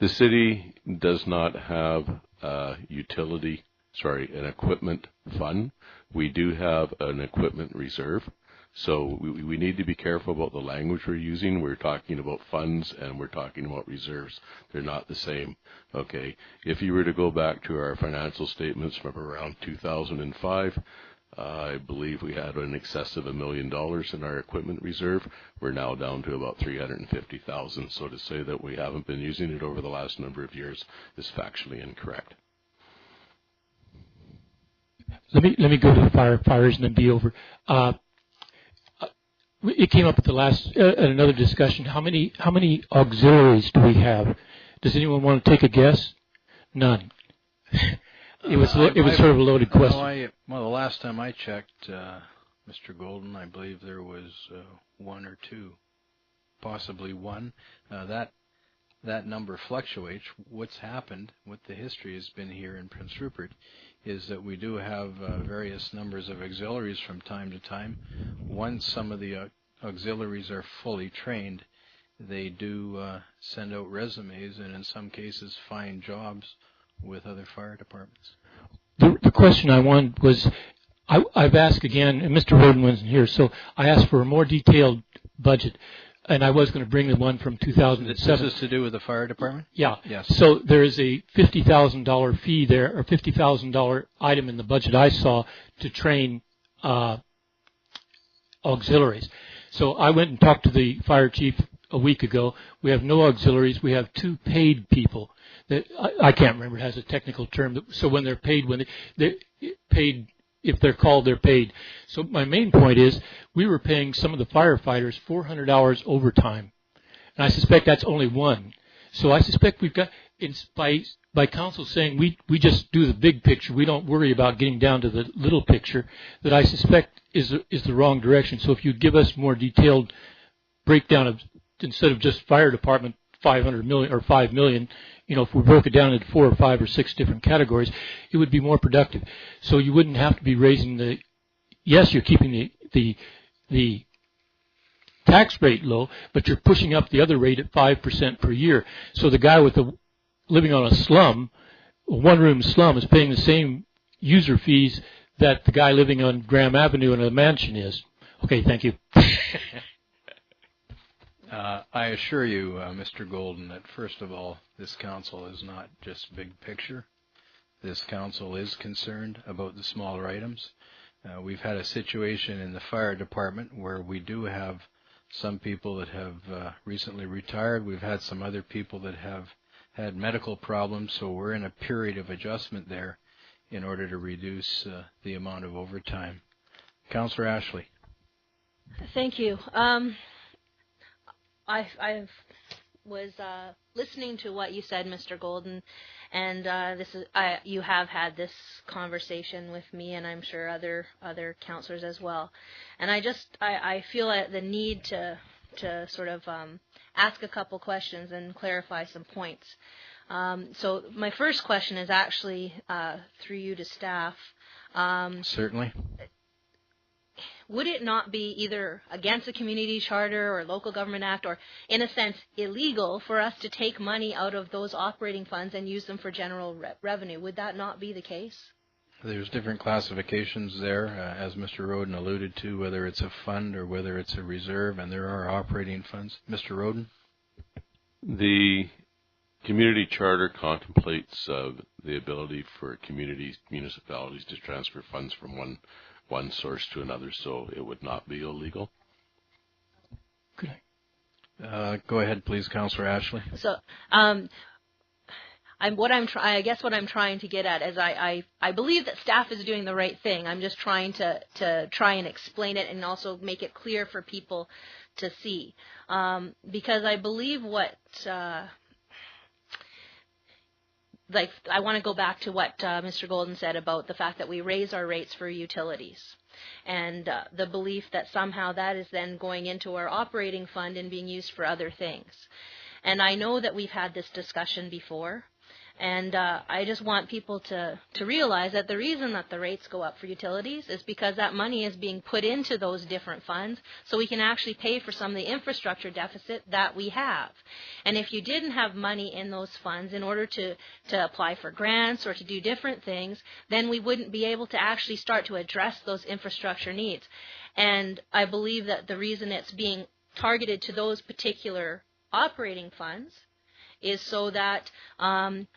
city does not have an equipment fund. We do have an equipment reserve. So we need to be careful about the language we're using. We're talking about funds and we're talking about reserves. They're not the same. Okay. If you were to go back to our financial statements from around 2005, I believe we had in excess of $1 million in our equipment reserve. We're now down to about $350,000. So to say that we haven't been using it over the last number of years is factually incorrect. Let me go to the firefighters and then be over. It came up at at another discussion. How many auxiliaries do we have? Does anyone want to take a guess? None. It was sort of a loaded question. The last time I checked, Mr. Golden, I believe there was one or two, possibly one. That number fluctuates. What's happened, what the history has been here in Prince Rupert, is that we do have various numbers of auxiliaries from time to time. Once some of the auxiliaries are fully trained, they do send out resumes and in some cases find jobs with other fire departments. The question I wanted was, I've asked again, and Mr. Roden wasn't here, so I asked for a more detailed budget. And I was going to bring the one from 2007. This is to do with the fire department? Yeah. Yes. So there is a $50,000 fee there, or $50,000 item in the budget I saw to train auxiliaries. So I went and talked to the fire chief a week ago. We have no auxiliaries. We have 2 paid people. That I can't remember. It has a technical term. So when they're paid, they're paid, if they're called, they're paid. So my main point is we were paying some of the firefighters 400 hours overtime. And I suspect that's only one. So I suspect we've got, by council saying we just do the big picture, we don't worry about getting down to the little picture, that I suspect is the wrong direction. So if you'd give us more detailed breakdown of, instead of just fire department 500 million or 5 million, if we broke it down into 4 or 5 or 6 different categories, it would be more productive. So you wouldn't have to be raising yes, you're keeping the tax rate low, but you're pushing up the other rate at 5% per year. So the guy living on a one-room slum is paying the same user fees that the guy living on Graham Avenue in a mansion is. Okay, thank you. I assure you, Mr. Golden, that first of all, this council is not just big picture. This council is concerned about the smaller items. We've had a situation in the fire department where we do have some people that have recently retired. We've had some other people that have had medical problems, so we're in a period of adjustment there in order to reduce the amount of overtime. Councillor Ashley. Thank you. I was listening to what you said, Mr. Golden, and you have had this conversation with me, and I'm sure other councillors as well. And I feel the need to sort of ask a couple questions and clarify some points. So my first question is actually through you to staff. Certainly. Would it not be either against the community charter or local government act, or in a sense illegal, for us to take money out of those operating funds and use them for general revenue? Would that not be the case? There's different classifications there, as Mr. Roden alluded to, whether it's a fund or whether it's a reserve, and there are operating funds. Mr. Roden? The community charter contemplates the ability for municipalities to transfer funds from one source to another, so it would not be illegal. Could I? Go ahead, please, Councillor Ashley. So, I guess what I'm trying to get at is I believe that staff is doing the right thing. I'm just trying to try and explain it and also make it clear for people to see, because I believe I want to go back to what Mr. Golden said about the fact that we raise our rates for utilities, and the belief that somehow that is then going into our operating fund and being used for other things. And I know that we've had this discussion before, and I just want people to realize that the reason that the rates go up for utilities is because that money is being put into those different funds so we can actually pay for some of the infrastructure deficit that we have. And if you didn't have money in those funds in order to apply for grants or to do different things, then we wouldn't be able to actually start to address those infrastructure needs. And I believe that the reason it's being targeted to those particular operating funds is so that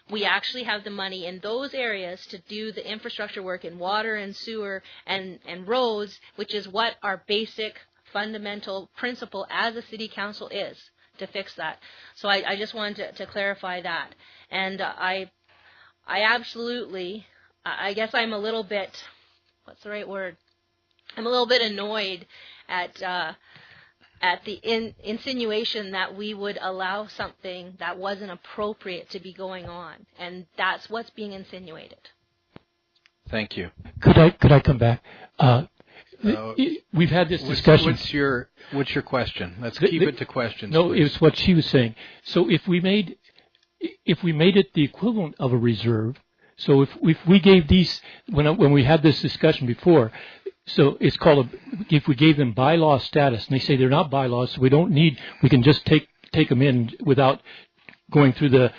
we actually have the money in those areas to do the infrastructure work in water and sewer and roads, which is what our basic fundamental principle as a city council is, to fix that. So I just wanted to clarify that. And I absolutely, I guess I'm a little bit, what's the right word? I'm a little bit annoyed at the insinuation that we would allow something that wasn't appropriate to be going on, and that's what's being insinuated. Thank you. Could I come back? We've had this discussion. What's your question? Let's keep it to questions. No, please. it's what she was saying. So if we made it the equivalent of a reserve, so if we gave these, when we had this discussion before, so it's called if we gave them bylaw status, and they say they're not bylaws, so we can just take them in without going through the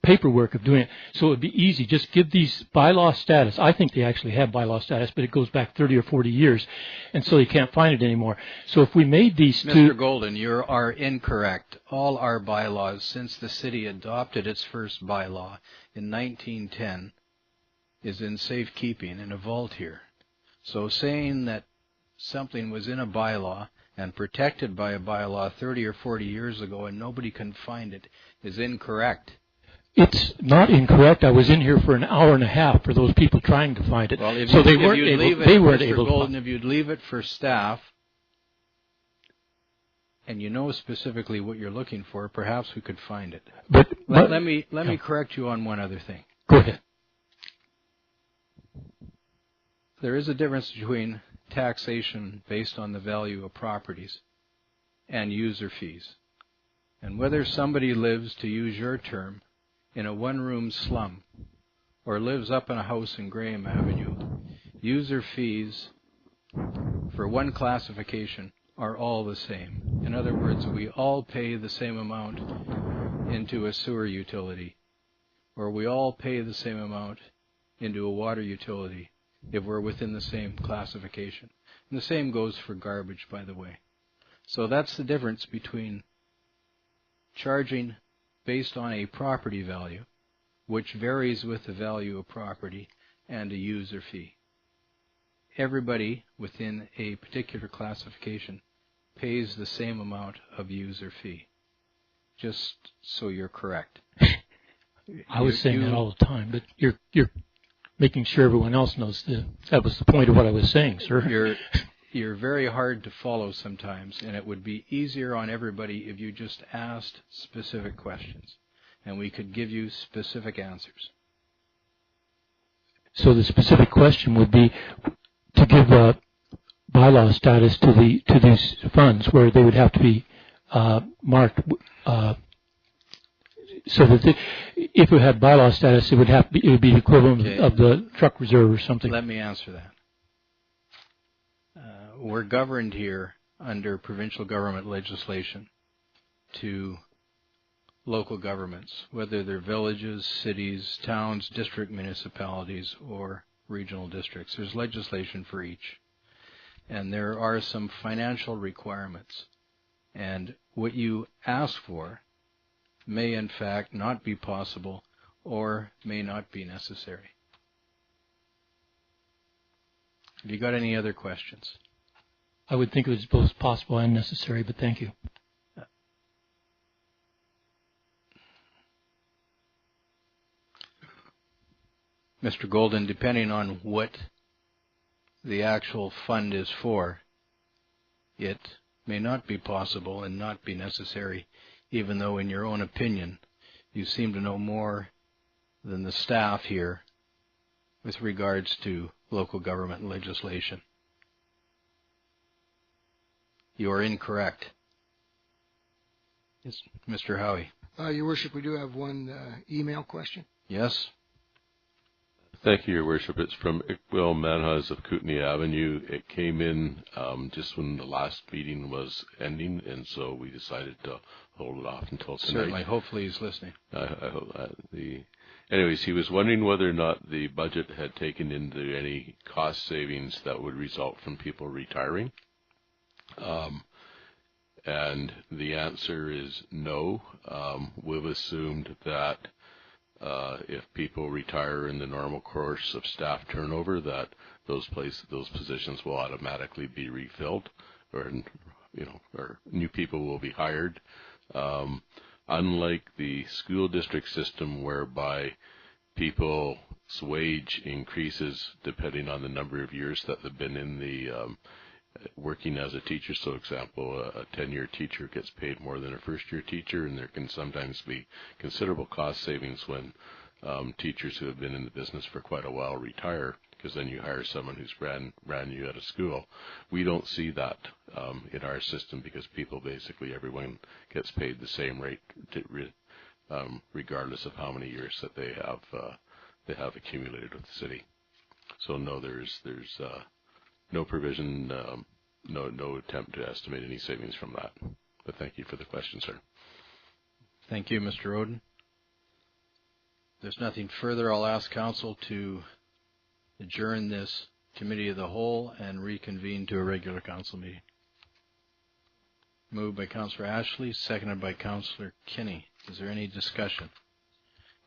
paperwork of doing it. So it would be easy. Just give these bylaw status. I think they actually have bylaw status, but it goes back 30 or 40 years, and so you can't find it anymore. So if we made these Mr. Golden, you are incorrect. All our bylaws, since the city adopted its first bylaw in 1910, is in safekeeping in a vault here. So saying that something was in a bylaw and protected by a bylaw 30 or 40 years ago and nobody can find it is incorrect. It's not incorrect. I was in here for an hour and a half for those people trying to find it. Well, if so they you'd weren't leave able. It, They weren't Mr. able. Golden, to if you'd leave it for staff, and you know specifically what you're looking for, perhaps we could find it. But let me correct you on one other thing. Go ahead. There is a difference between taxation based on the value of properties and user fees. And whether somebody lives, to use your term, in a one-room slum or lives up in a house in Graham Avenue, user fees for one classification are all the same. In other words, we all pay the same amount into a sewer utility, or we all pay the same amount into a water utility if we're within the same classification. And the same goes for garbage, by the way. So that's the difference between charging based on a property value, which varies with the value of property, and a user fee. Everybody within a particular classification pays the same amount of user fee. Just so you're correct. I was saying that all the time, but you're making sure everyone else knows that was the point of what I was saying, sir. You're very hard to follow sometimes, and it would be easier on everybody if you just asked specific questions, and we could give you specific answers. So the specific question would be to give bylaw status to these funds, where they would have to be marked, so that if it had bylaw status, it would be the equivalent of the truck reserve or something. Let me answer that. We're governed here under provincial government legislation to local governments, whether they're villages, cities, towns, district municipalities, or regional districts. There's legislation for each. And there are some financial requirements. And what you ask for may in fact not be possible or may not be necessary. Have you got any other questions? I would think it was both possible and necessary, but thank you. Mr. Golden, depending on what the actual fund is for, it may not be possible and not be necessary, even though in your own opinion you seem to know more than the staff here with regards to local government legislation. You are incorrect. Yes, Mr. Howie. Your Worship, we do have one email question. Yes? Thank you, Your Worship. It's from Iqbal Manhas of Kootenay Avenue. It came in just when the last meeting was ending, and so we decided to hold it off until tonight. Certainly. Hopefully he's listening. I hope that Anyways, he was wondering whether or not the budget had taken into any cost savings that would result from people retiring. And the answer is no. We've assumed that if people retire in the normal course of staff turnover, that those positions will automatically be refilled, or new people will be hired. Unlike the school district system, whereby people's wage increases depending on the number of years that they've been in the working as a teacher. So, example, a 10-year teacher gets paid more than a first-year teacher, and there can sometimes be considerable cost savings when teachers who have been in the business for quite a while retire, because then you hire someone who's brand new out of school. We don't see that in our system, because everyone gets paid the same rate, regardless of how many years that they have accumulated with the city. So no, there's no provision, no attempt to estimate any savings from that. But thank you for the question, sir. Thank you, Mr. Oden. If there's nothing further, I'll ask Council to adjourn this Committee of the Whole and reconvene to a regular Council meeting. Moved by Councillor Ashley, seconded by Councillor Kinney. Is there any discussion?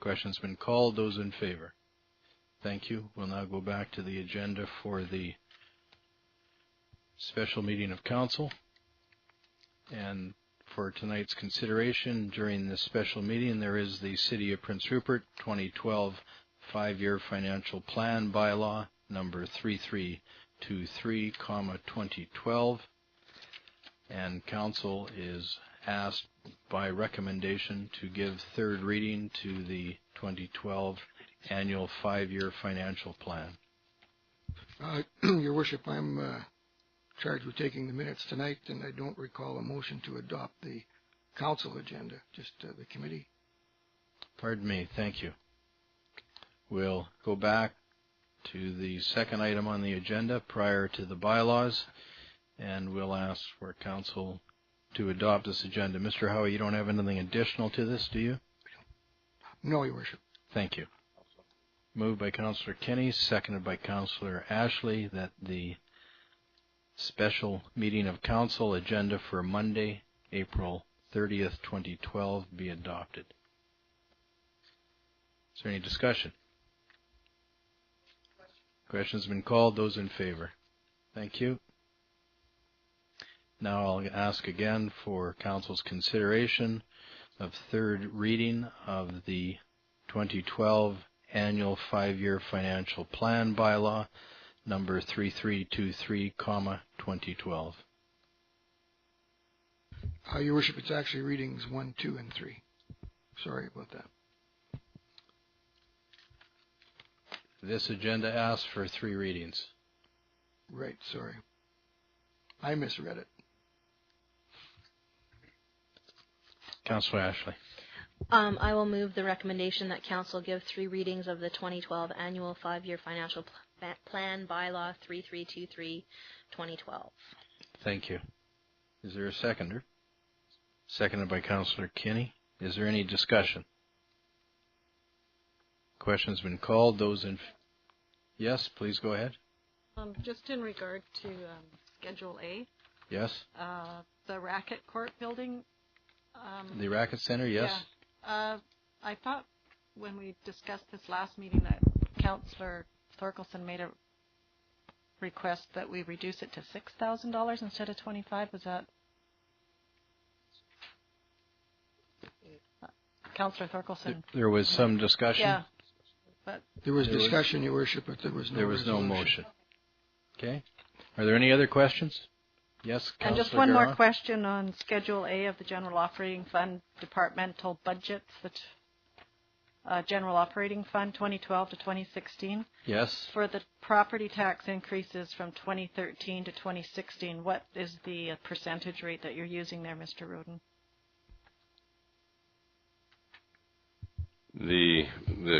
Question's been called. Those in favor? Thank you. We'll now go back to the agenda for the special meeting of Council. And for tonight's consideration during this special meeting, there is the City of Prince Rupert 2012 5-year financial plan bylaw number 3323, 2012. And council is asked by recommendation to give third reading to the 2012 annual 5-year financial plan. Your Worship, I'm charged with taking the minutes tonight, and I don't recall a motion to adopt the council agenda, just the committee. Pardon me, thank you. We'll go back to the second item on the agenda prior to the bylaws, and we'll ask for council to adopt this agenda. Mr. Howe, you don't have anything additional to this, do you? No, Your Worship. Thank you. Moved by Councillor Kenny, seconded by Councillor Ashley, that the special meeting of council agenda for Monday, April 30th, 2012 be adopted. Is there any discussion? Questions have been called. Those in favor? Thank you. Now I'll ask again for council's consideration of third reading of the 2012 annual 5-year financial plan bylaw number 3323, 2012. Your Worship, it's actually readings 1, 2, and 3. Sorry about that. This agenda asks for 3 readings. Right, sorry. I misread it. Councillor Ashley. I will move the recommendation that council give 3 readings of the 2012 annual 5-year financial plan bylaw 3323, 2012. Thank you. Is there a seconder? Seconded by Councillor Kenny. Is there any discussion? Question's been called. Those in... Yes, please go ahead. Just in regard to Schedule A. Yes. The Racket Court building. The Racket Center, yes. Yeah. I thought when we discussed this last meeting that Councillor Thorkelson made a request that we reduce it to $6,000 instead of $25,000. Was that Councillor Thorkelson? There was some discussion. Yeah. But there was discussion, Your Worship, but there was no motion. Okay. Are there any other questions? Yes, Councillor And just one more question on Schedule A of the General Operating Fund departmental budgets, the General Operating Fund 2012 to 2016. Yes. For the property tax increases from 2013 to 2016, what is the percentage rate that you're using there, Mr. Roden? The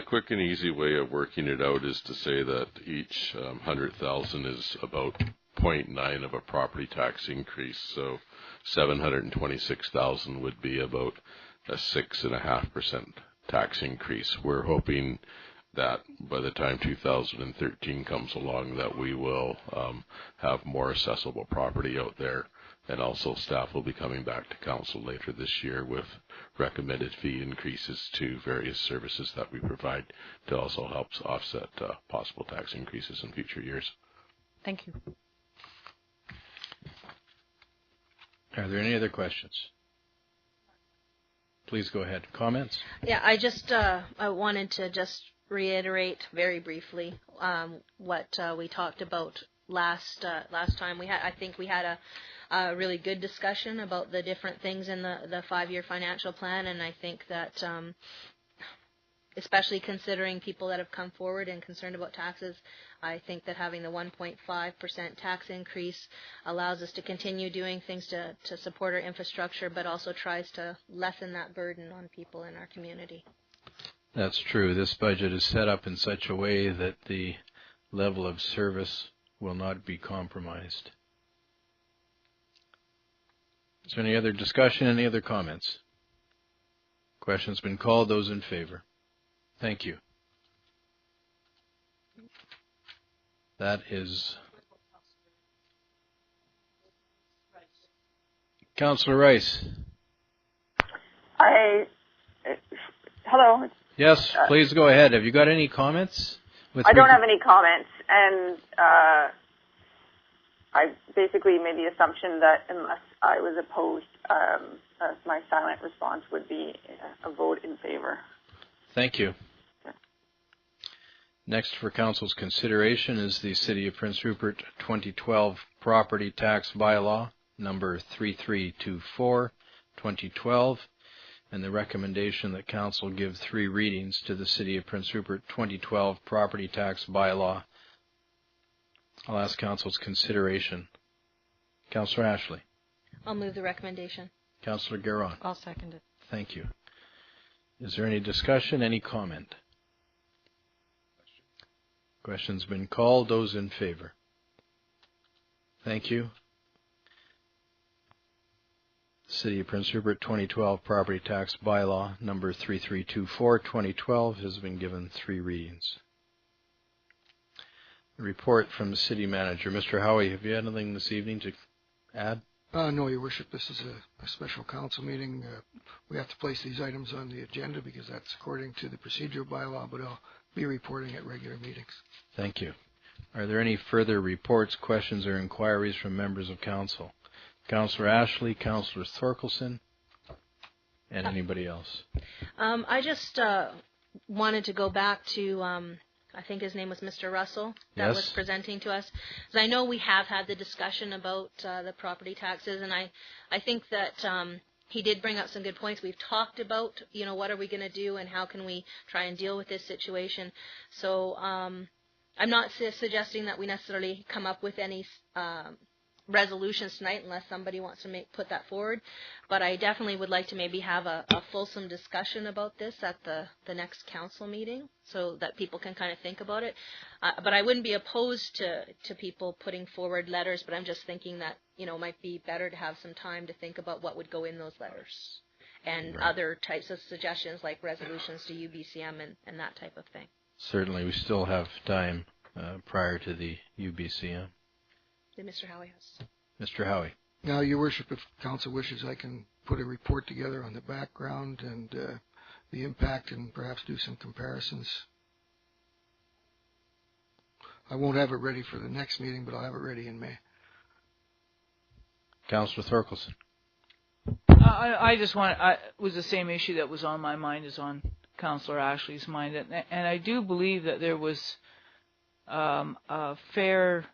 quick and easy way of working it out is to say that each 100,000 is about 0.9 of a property tax increase. So 726,000 would be about a 6.5% tax increase. We're hoping that by the time 2013 comes along that we will have more accessible property out there. And also staff will be coming back to council later this year with recommended fee increases to various services that we provide to also help offset possible tax increases in future years. Thank you. Are there any other questions? Please go ahead. Comments? Yeah, I wanted to just reiterate very briefly what we talked about last time. I think we had a really good discussion about the different things in the 5-year financial plan, and I think that especially considering people that have come forward and concerned about taxes, I think that having the 1.5% tax increase allows us to continue doing things to support our infrastructure, but also tries to lessen that burden on people in our community. That's true. This budget is set up in such a way that the level of service will not be compromised. Is there any other discussion, any other comments? Question's been called. Those in favor? Thank you. That is Councillor Rice. Hello. Yes, please go ahead. Have you got any comments? I don't have any comments, and I basically made the assumption that unless I was opposed my silent response would be a vote in favor. Thank you. Next for Council's consideration is the City of Prince Rupert 2012 Property Tax Bylaw, number 3324, 2012, and the recommendation that Council give 3 readings to the City of Prince Rupert 2012 Property Tax Bylaw. I'll ask Council's consideration. Councillor Ashley. I'll move the recommendation. Councillor Guerin. I'll second it. Thank you. Is there any discussion, any comment? Question's been called. Those in favor? Thank you. City of Prince Rupert 2012 Property Tax Bylaw number 3324, 2012 has been given 3 readings. A report from the City Manager. Mr. Howie, have you had anything this evening to add? No, Your Worship. This is a special council meeting. We have to place these items on the agenda because that's according to the procedural bylaw, but I'll be reporting at regular meetings. Thank you. Are there any further reports, questions, or inquiries from members of Council? Councillor Ashley, Councillor Thorkelson, and anybody else? I just wanted to go back to, I think his name was Mr. Russell, that was presenting to us. Because I know we have had the discussion about the property taxes, and I think that he did bring up some good points. We've talked about, what are we going to do and how can we try and deal with this situation. So I'm not suggesting that we necessarily come up with any resolutions tonight unless somebody wants to put that forward. But I definitely would like to maybe have a fulsome discussion about this at the next council meeting so that people can kind of think about it. But I wouldn't be opposed to people putting forward letters, but I'm just thinking that, it might be better to have some time to think about what would go in those letters and other types of suggestions like resolutions to UBCM and that type of thing. Certainly, we still have time prior to the UBCM. Mr. Howie has. Mr. Howie. Now, Your Worship, if Council wishes, I can put a report together on the background and the impact and perhaps do some comparisons. I won't have it ready for the next meeting, but I'll have it ready in May. Councillor Thorkelson. I just want, it was the same issue that was on my mind as on Councillor Ashley's mind. And I do believe that there was a fair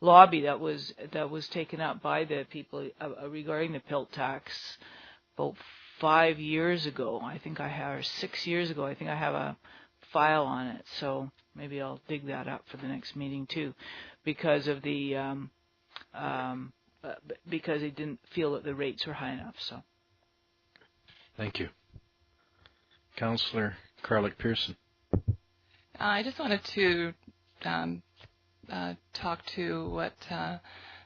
lobby that was taken up by the people regarding the PILT tax about 5 years ago. I think I have, or 6 years ago. I think I have a file on it, so maybe I'll dig that up for the next meeting too, because of the because they didn't feel that the rates were high enough. So, thank you, Councillor Carlick-Pearson. I just wanted to talk to what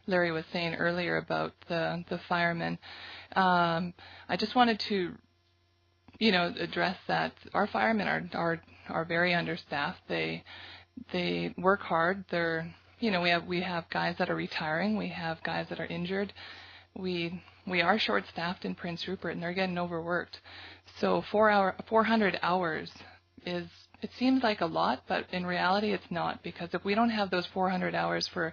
Larry was saying earlier about the firemen. I just wanted to, address that our firemen are very understaffed. They work hard. They're, we have guys that are retiring. We have guys that are injured. We are short-staffed in Prince Rupert, and they're getting overworked. So 400 hours is. It seems like a lot, but in reality it's not, because if we don't have those 400 hours for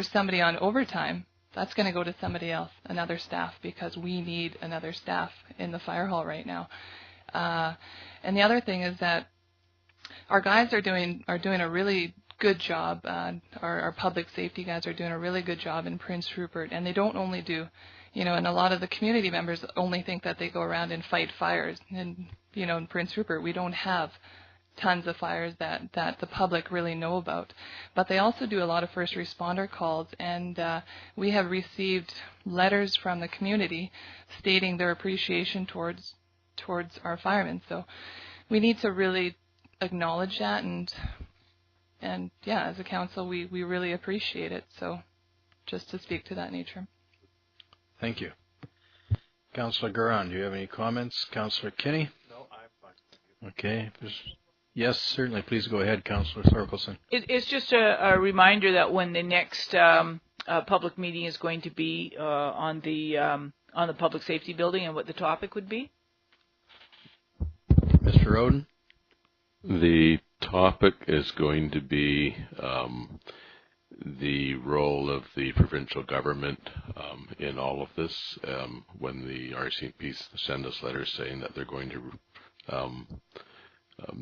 somebody on overtime, that's going to go to somebody else, another staff, because we need another staff in the fire hall right now. And the other thing is that our guys are doing a really good job. Our public safety guys are doing a really good job in Prince Rupert, and they don't only do, and a lot of the community members only think that they go around and fight fires. And, in Prince Rupert, we don't have tons of fires that the public really know about. But they also do a lot of first responder calls, and we have received letters from the community stating their appreciation towards our firemen. So we need to really acknowledge that, and yeah, as a council, we really appreciate it. So just to speak to that nature. Thank you. Councillor Guerin, do you have any comments? Councillor Kinney? No, I'm fine. Okay. Yes, certainly. Please go ahead, Councillor Thorkelson. It's just a reminder that when the next public meeting is going to be on the public safety building and what the topic would be. Mr. Roden? The topic is going to be the role of the provincial government in all of this. When the RCMP send us letters saying that they're going to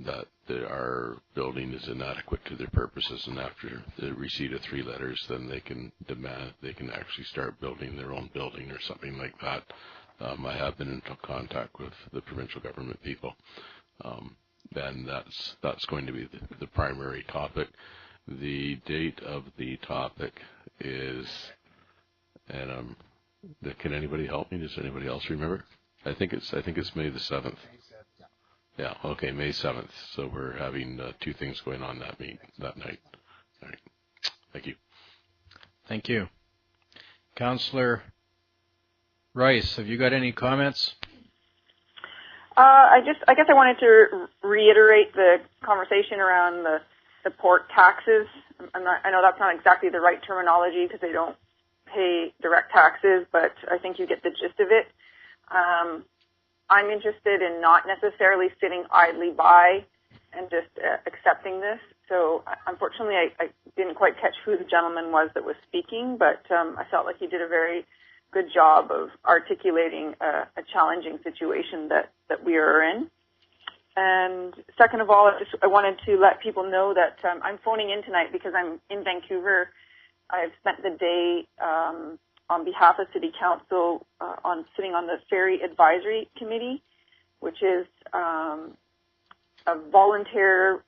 that our building is inadequate to their purposes, and after the receipt of 3 letters, then they can demand they can actually start building their own building or something like that. I have been in contact with the provincial government people, and that's going to be the primary topic. The date of the topic is, and can anybody help me? Does anybody else remember? I think it's May the 7th. Yeah, okay, May 7th. So we're having 2 things going on that night. All right. Thank you. Thank you. Councillor Rice, have you got any comments? I guess I wanted to reiterate the conversation around the port taxes. I know that's not exactly the right terminology because they don't pay direct taxes, but I think you get the gist of it. I'm interested in not necessarily sitting idly by and just accepting this. So unfortunately, I didn't quite catch who the gentleman was that was speaking, but I felt like he did a very good job of articulating a challenging situation that we are in. And second of all, I wanted to let people know that I'm phoning in tonight because I'm in Vancouver. I've spent the day on behalf of City Council sitting on the Ferry Advisory Committee, which is a volunteer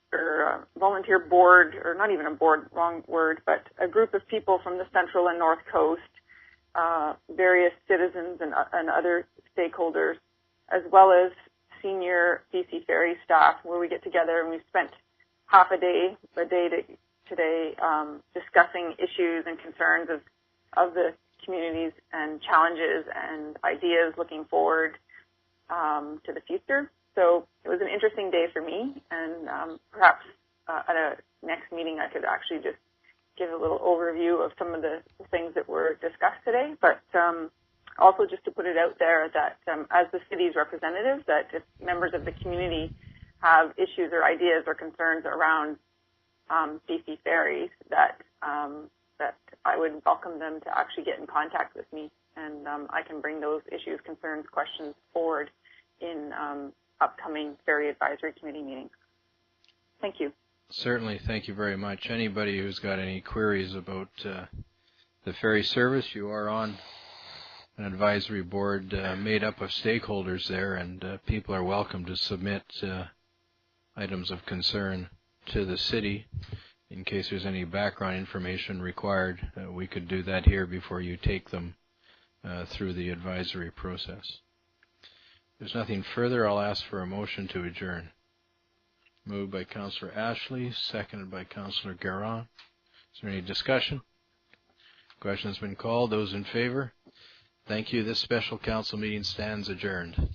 board, or not even a board, wrong word, but a group of people from the Central and North Coast, various citizens and other stakeholders, as well as senior BC Ferry staff, where we get together and we spent half a day today discussing issues and concerns of the communities and challenges and ideas looking forward to the future. So it was an interesting day for me, and perhaps at a next meeting I could actually just give a little overview of some of the things that were discussed today, but also just to put it out there that as the city's representative, that if members of the community have issues or ideas or concerns around BC Ferries, that I would welcome them to actually get in contact with me, and I can bring those issues, concerns, questions forward in upcoming Ferry Advisory Committee meetings. Thank you. Certainly, thank you very much. Anybody who's got any queries about the ferry service, you are on an advisory board made up of stakeholders there, and people are welcome to submit items of concern to the city. In case there's any background information required, we could do that here before you take them through the advisory process. If there's nothing further, I'll ask for a motion to adjourn. Moved by Councillor Ashley, seconded by Councillor Garron. Is there any discussion? Question's been called. Those in favor? Thank you. This special council meeting stands adjourned.